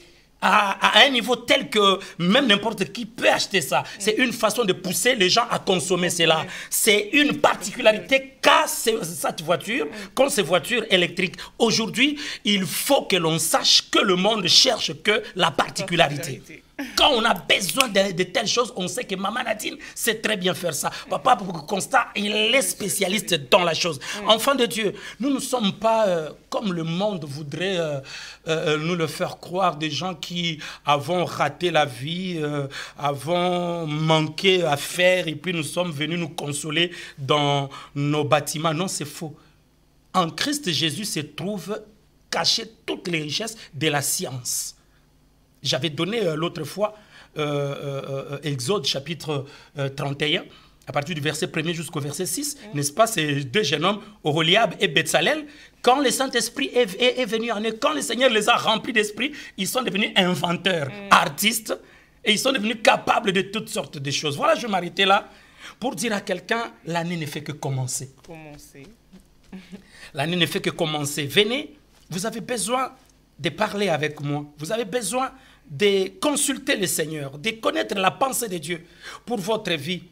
à un niveau tel que même n'importe qui peut acheter ça. C'est une façon de pousser les gens à consommer cela. C'est une particularité qu'a cette voiture, qu'ont ces voitures électriques. Aujourd'hui, il faut que l'on sache que le monde cherche que la particularité. Quand on a besoin de telles choses, on sait que Maman Nadine sait très bien faire ça. Papa Constant, il est spécialiste dans la chose. Enfants de Dieu, nous ne sommes pas comme le monde voudrait nous le faire croire, des gens qui avons raté la vie, avons manqué à faire et puis nous sommes venus nous consoler dans nos bâtiments. Non, c'est faux. En Christ Jésus se trouvent cachées toutes les richesses de la science. J'avais donné l'autre fois Exode chapitre 31, à partir du verset 1er jusqu'au verset 6, n'est-ce pas, ces deux jeunes hommes, Oholiab et Betsalel, quand le Saint-Esprit est venu en eux, quand le Seigneur les a remplis d'esprit, ils sont devenus inventeurs, artistes, et ils sont devenus capables de toutes sortes de choses. Voilà, je vais m'arrêter là pour dire à quelqu'un, l'année ne fait que commencer. L'année ne fait que commencer. Venez, vous avez besoin de parler avec moi. Vous avez besoin de consulter le Seigneur, de connaître la pensée de Dieu pour votre vie.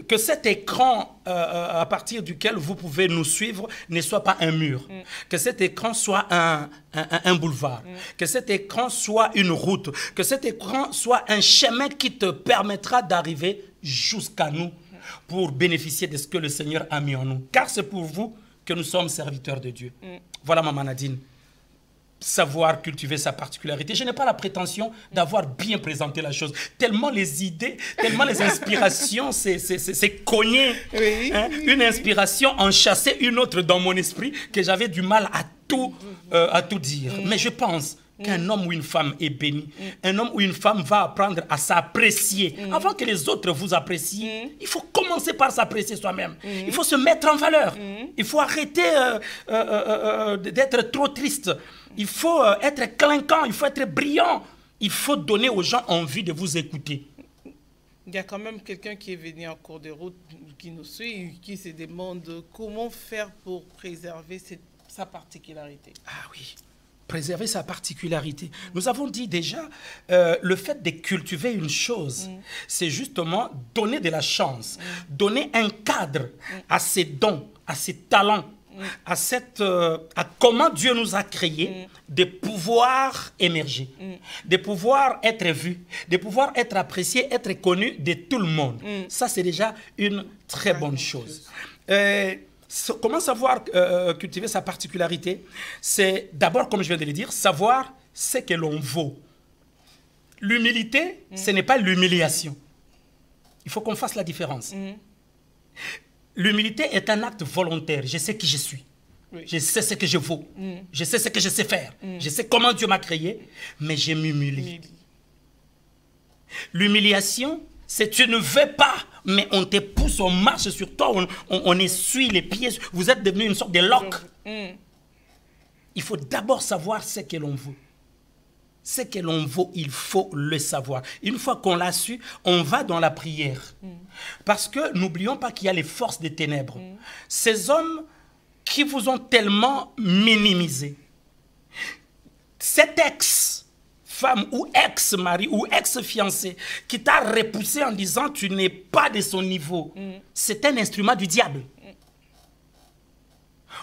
Que cet écran à partir duquel vous pouvez nous suivre ne soit pas un mur. Que cet écran soit un boulevard. Que cet écran soit une route. Que cet écran soit un chemin qui te permettra d'arriver jusqu'à nous pour bénéficier de ce que le Seigneur a mis en nous. Car c'est pour vous que nous sommes serviteurs de Dieu. Voilà, Maman Nadine. Savoir cultiver sa particularité. Je n'ai pas la prétention d'avoir bien présenté la chose. Tellement les idées, tellement les inspirations, c'est cogné. Oui, hein? Oui, une inspiration en chassait une autre dans mon esprit que j'avais du mal à tout dire. Mais je pense qu'un homme ou une femme est béni. Un homme ou une femme va apprendre à s'apprécier. Avant que les autres vous apprécient, il faut commencer par s'apprécier soi-même. Il faut se mettre en valeur. Il faut arrêter d'être trop triste. Il faut être clinquant, il faut être brillant. Il faut donner aux gens envie de vous écouter. Il y a quand même quelqu'un qui est venu en cours de route, qui nous suit, qui se demande comment faire pour préserver sa particularité. Ah oui, préserver sa particularité. Nous avons dit déjà, le fait de cultiver une chose, c'est justement donner de la chance, donner un cadre à ses dons, à ses talents, à comment Dieu nous a créés, de pouvoir émerger, de pouvoir être vu, de pouvoir être apprécié, être connu de tout le monde. Ça, c'est déjà une très bonne chose. Comment savoir cultiver sa particularité? C'est d'abord, comme je viens de le dire, savoir ce que l'on vaut. L'humilité, ce n'est pas l'humiliation. Il faut qu'on fasse la différence. L'humilité est un acte volontaire. Je sais qui je suis. Oui. Je sais ce que je vaux. Je sais ce que je sais faire. Je sais comment Dieu m'a créé, mais je m'humilie. L'humiliation, c'est tu ne veux pas, mais on te pousse, on marche sur toi, on essuie les pieds. Vous êtes devenu une sorte de loque. Il faut d'abord savoir ce que l'on vaut. Ce que l'on vaut, il faut le savoir. Une fois qu'on l'a su, on va dans la prière. Parce que n'oublions pas qu'il y a les forces des ténèbres. Ces hommes qui vous ont tellement minimisé. Cette ex-femme ou ex-mari ou ex-fiancé qui t'a repoussé en disant tu n'es pas de son niveau, c'est un instrument du diable.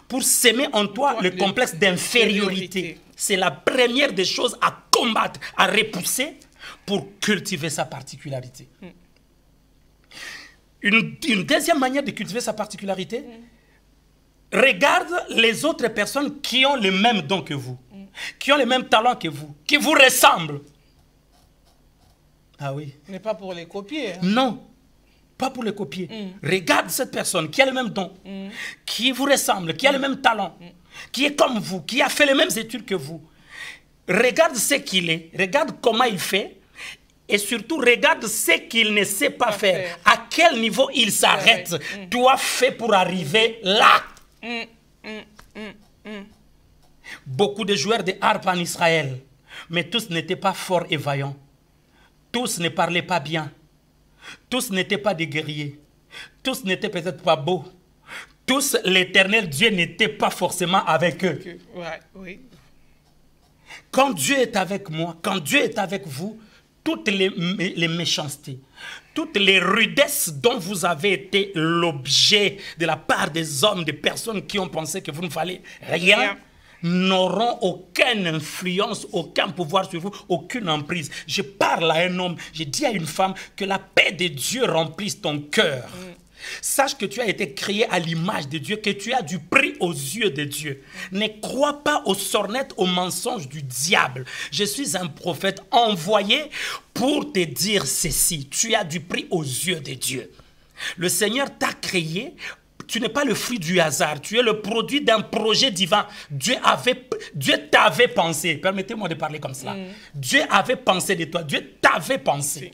Pour s'aimer en toi le complexe d'infériorité. C'est la première des choses à combattre, à repousser pour cultiver sa particularité. Une deuxième manière de cultiver sa particularité, regarde les autres personnes qui ont le même don que vous, qui ont le même talent que vous, qui vous ressemblent. Ah oui. Mais pas pour les copier. Hein. Non. Pas pour les copier. Regarde cette personne qui a le même don, qui vous ressemble, qui a le même talent, qui est comme vous, qui a fait les mêmes études que vous. Regarde ce qu'il est, regarde comment il fait, et surtout regarde ce qu'il ne sait pas faire. À quel niveau il s'arrête. Toi, fait pour arriver là. Beaucoup de joueurs de harpe en Israël, mais tous n'étaient pas forts et vaillants. Tous ne parlaient pas bien. Tous n'étaient pas des guerriers. Tous n'étaient peut-être pas beaux. Tous, l'Éternel Dieu n'était pas forcément avec eux. Ouais, oui. Quand Dieu est avec moi, quand Dieu est avec vous, toutes les méchancetés, toutes les rudesses dont vous avez été l'objet de la part des hommes, des personnes qui ont pensé que vous ne valez rien, n'auront aucune influence, aucun pouvoir sur vous, aucune emprise. Je parle à un homme, je dis à une femme que la paix de Dieu remplisse ton cœur. Sache que tu as été créé à l'image de Dieu, que tu as du prix aux yeux de Dieu. Ne crois pas aux sornettes, aux mensonges du diable. Je suis un prophète envoyé pour te dire ceci. Tu as du prix aux yeux de Dieu. Le Seigneur t'a créé. Tu n'es pas le fruit du hasard. Tu es le produit d'un projet divin. Dieu t'avait pensé. Permettez-moi de parler comme cela. Dieu avait pensé de toi. Dieu t'avait pensé.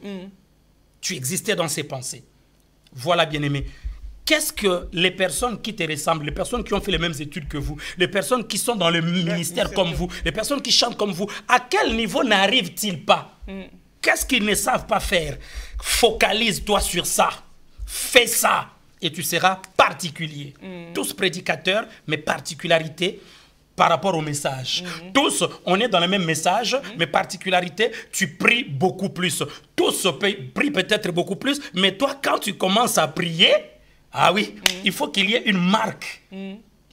Tu existais dans ses pensées. Voilà, bien-aimé. Qu'est-ce que les personnes qui te ressemblent, les personnes qui ont fait les mêmes études que vous, les personnes qui sont dans le ministère comme vous, les personnes qui chantent comme vous, à quel niveau n'arrivent-ils pas? Qu'est-ce qu'ils ne savent pas faire? Focalise-toi sur ça. Fais ça. Et tu seras particulier. Tous prédicateurs, mais particularité, par rapport au message. Tous, on est dans le même message, mais particularité, tu pries beaucoup plus. Tous prient peut-être beaucoup plus, mais toi, quand tu commences à prier, ah oui, il faut qu'il y ait une marque.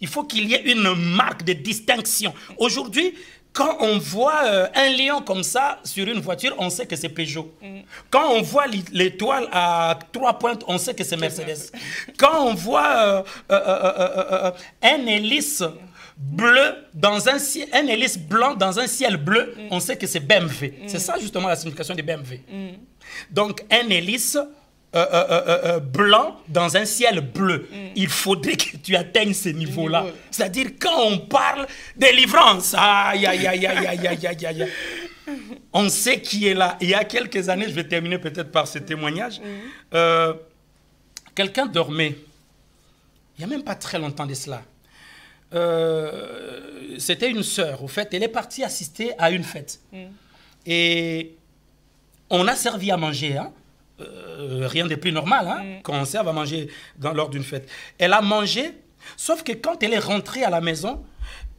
Il faut qu'il y ait une marque de distinction. Aujourd'hui, quand on voit un lion comme ça sur une voiture, on sait que c'est Peugeot. Quand on voit l'étoile à 3 pointes, on sait que c'est Mercedes. Quand on voit un hélice bleu dans un ciel, un hélice blanc dans un ciel bleu, on sait que c'est BMW. C'est ça justement la signification de BMW. Donc un hélice blanc dans un ciel bleu. Il faudrait que tu atteignes ce niveau-là. C'est-à-dire quand on parle de délivrance, aïe, aïe, aïe, aïe, aïe, aïe, aïe, aïe, on sait qui est là. Il y a quelques années, je vais terminer peut-être par ce témoignage, quelqu'un dormait, il n'y a même pas très longtemps de cela. C'était une sœur, au fait, elle est partie assister à une fête. Et on a servi à manger, hein. Rien de plus normal, hein, quand on serve à manger lors d'une fête. Elle a mangé, sauf que quand elle est rentrée à la maison,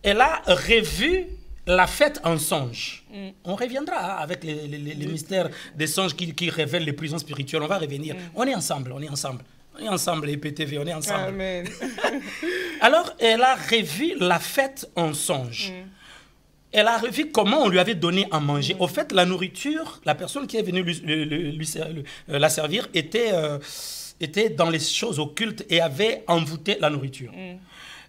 elle a revu la fête en songe. On reviendra hein, avec les mystères des songes qui révèlent les prisons spirituelles. On va revenir. On est ensemble, on est ensemble. On est ensemble, les PTV, on est ensemble. Amen. Alors, elle a revu la fête en songe. Elle a revu comment on lui avait donné à manger. Au fait, la nourriture, la personne qui est venue la servir était dans les choses occultes et avait envoûté la nourriture.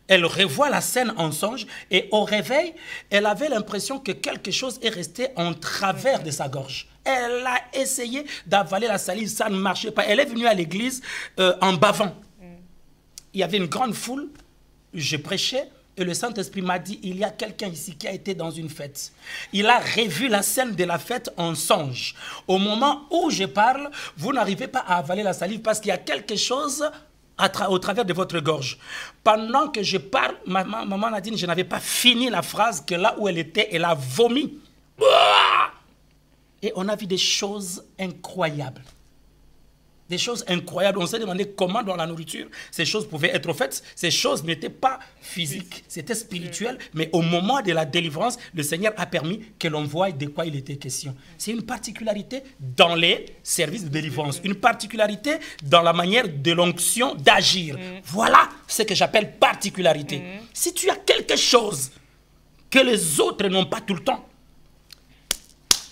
Elle revoit la scène en songe et au réveil, elle avait l'impression que quelque chose est resté en travers de sa gorge. Elle a essayé d'avaler la salive, ça ne marchait pas. Elle est venue à l'église en bavant. Il y avait une grande foule, je prêchais. Et le Saint-Esprit m'a dit, il y a quelqu'un ici qui a été dans une fête. Il a revu la scène de la fête en songe. Au moment où je parle, vous n'arrivez pas à avaler la salive parce qu'il y a quelque chose au travers de votre gorge. Pendant que je parle, maman Nadine, je n'avais pas fini la phrase que là où elle était, elle a vomi. Et on a vu des choses incroyables. Des choses incroyables. On s'est demandé comment dans la nourriture ces choses pouvaient être faites. Ces choses n'étaient pas physiques, c'était spirituel. Mais au moment de la délivrance, le Seigneur a permis que l'on voie de quoi il était question. C'est une particularité dans les services de délivrance. Une particularité dans la manière de l'onction d'agir. Voilà ce que j'appelle particularité. Si tu as quelque chose que les autres n'ont pas tout le temps,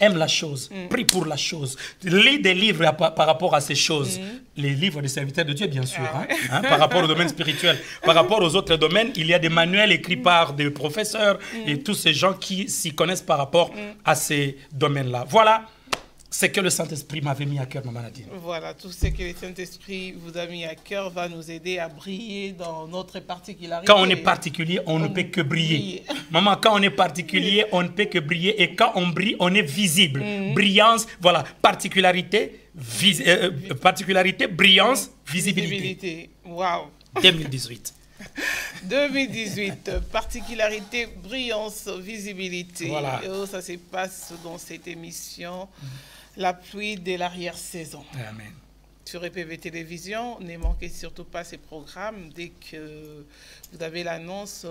aime la chose, prie pour la chose, lis des livres par rapport à ces choses. Les livres des serviteurs de Dieu, bien sûr, par rapport au domaine spirituel. Par rapport aux autres domaines, il y a des manuels écrits par des professeurs et tous ces gens qui s'y connaissent par rapport à ces domaines-là. Voilà ce que le Saint-Esprit m'avait mis à cœur, Maman Nadine. Voilà, tout ce que le Saint-Esprit vous a mis à cœur va nous aider à briller dans notre particularité. Quand on est particulier, on ne peut que briller. Maman, quand on est particulier, on ne peut que briller. Et quand on brille, on est visible. Brillance, voilà, particularité, brillance, visibilité. Waouh. 2018. 2018, particularité, brillance, visibilité. Voilà. Oh, ça se passe dans cette émission, la pluie de l'arrière-saison. Amen. Sur EPV Télévision, ne manquez surtout pas ces programmes. Dès que vous avez l'annonce,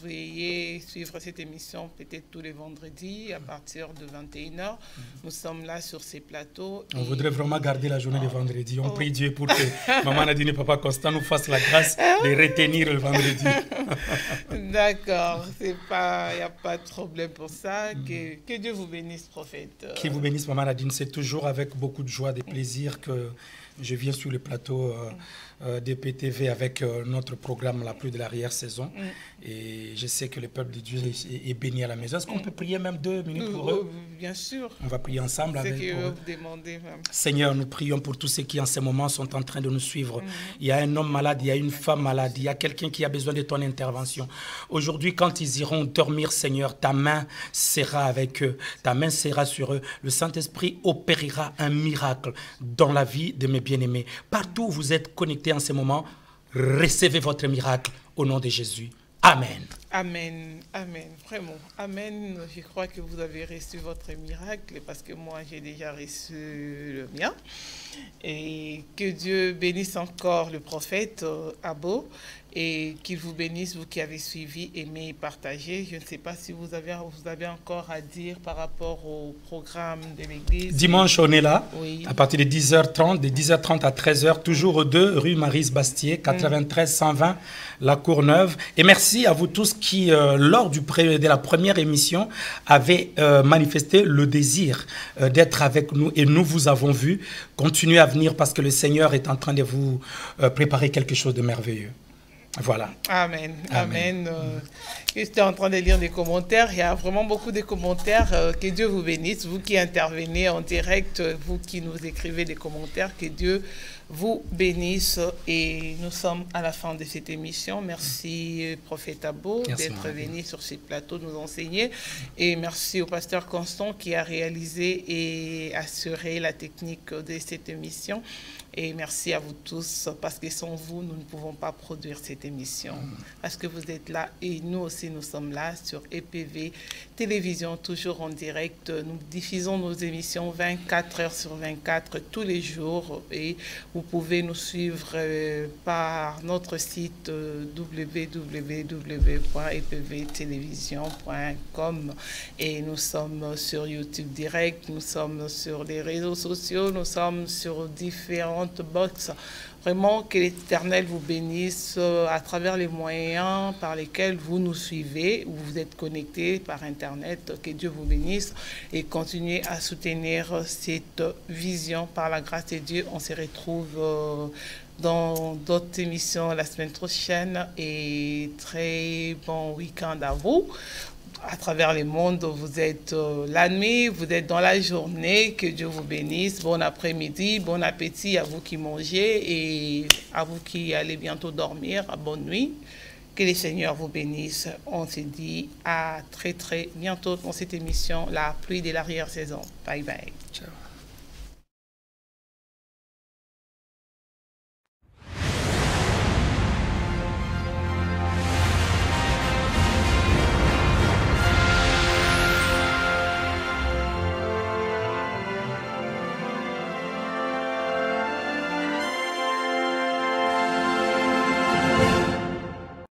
veuillez suivre cette émission peut-être tous les vendredis à partir de 21h. Nous sommes là sur ces plateaux. On voudrait vraiment garder la journée de vendredi. On prie Dieu pour que Maman Nadine et Papa Constant nous fassent la grâce de retenir le vendredi. D'accord, il n'y a pas de problème pour ça. Que Dieu vous bénisse, prophète. Qui vous bénisse, Maman Nadine. C'est toujours avec beaucoup de joie et de plaisir que je viens sur le plateau des PTV avec notre programme La pluie de l'arrière-saison. Et je sais que le peuple de Dieu est béni à la maison. Est-ce qu'on peut prier même 2 minutes pour eux? Bien sûr. On va prier ensemble avec eux. Seigneur, nous prions pour tous ceux qui en ce moment sont en train de nous suivre. Il y a un homme malade, il y a une femme malade, il y a quelqu'un qui a besoin de ton intervention. Aujourd'hui, quand ils iront dormir, Seigneur, ta main sera avec eux. Ta main sera sur eux. Le Saint-Esprit opérera un miracle dans la vie de mes bien-aimés. Partout où vous êtes connectés en ce moment, recevez votre miracle au nom de Jésus. Amen. Amen, amen, vraiment, amen. Je crois que vous avez reçu votre miracle parce que moi j'ai déjà reçu le mien. Et que Dieu bénisse encore le prophète Abo et qu'il vous bénisse, vous qui avez suivi, aimé et partagé. Je ne sais pas si vous avez encore à dire par rapport au programme de l'Église. Dimanche, on est là, oui, à partir de 10h30, de 10h30 à 13h, toujours au 2 rue Maryse-Bastier, 93 120, La Courneuve. Et merci à vous tous qui, lors de la première émission, avez manifesté le désir d'être avec nous. Et nous vous avons vu. Continuez à venir parce que le Seigneur est en train de vous préparer quelque chose de merveilleux. Voilà. Amen. Amen. J'étais en train de lire des commentaires. Il y a vraiment beaucoup de commentaires. Que Dieu vous bénisse. Vous qui intervenez en direct, vous qui nous écrivez des commentaires, que Dieu vous bénisse. Et nous sommes à la fin de cette émission. Merci, prophète Abo, d'être venu sur ce plateau nous enseigner. Et merci au pasteur Constant qui a réalisé et assuré la technique de cette émission. Et merci à vous tous, parce que sans vous, nous ne pouvons pas produire cette émission. Parce que vous êtes là et nous aussi, nous sommes là sur EPV Télévision, toujours en direct. Nous diffusons nos émissions 24 heures sur 24, tous les jours. Et vous pouvez nous suivre par notre site www.epvtelevision.com. Et nous sommes sur YouTube Direct, nous sommes sur les réseaux sociaux, nous sommes sur différentes box. Vraiment, que l'Éternel vous bénisse à travers les moyens par lesquels vous nous suivez, ou vous êtes connectés par Internet. Que Dieu vous bénisse et continuez à soutenir cette vision par la grâce de Dieu. On se retrouve dans d'autres émissions la semaine prochaine et très bon week-end à vous. À travers le monde, vous êtes la nuit, vous êtes dans la journée, que Dieu vous bénisse, bon après-midi, bon appétit à vous qui mangez et à vous qui allez bientôt dormir, bonne nuit, que le Seigneur vous bénisse. On se dit à très très bientôt dans cette émission, la pluie de l'arrière-saison. Bye bye. Ciao.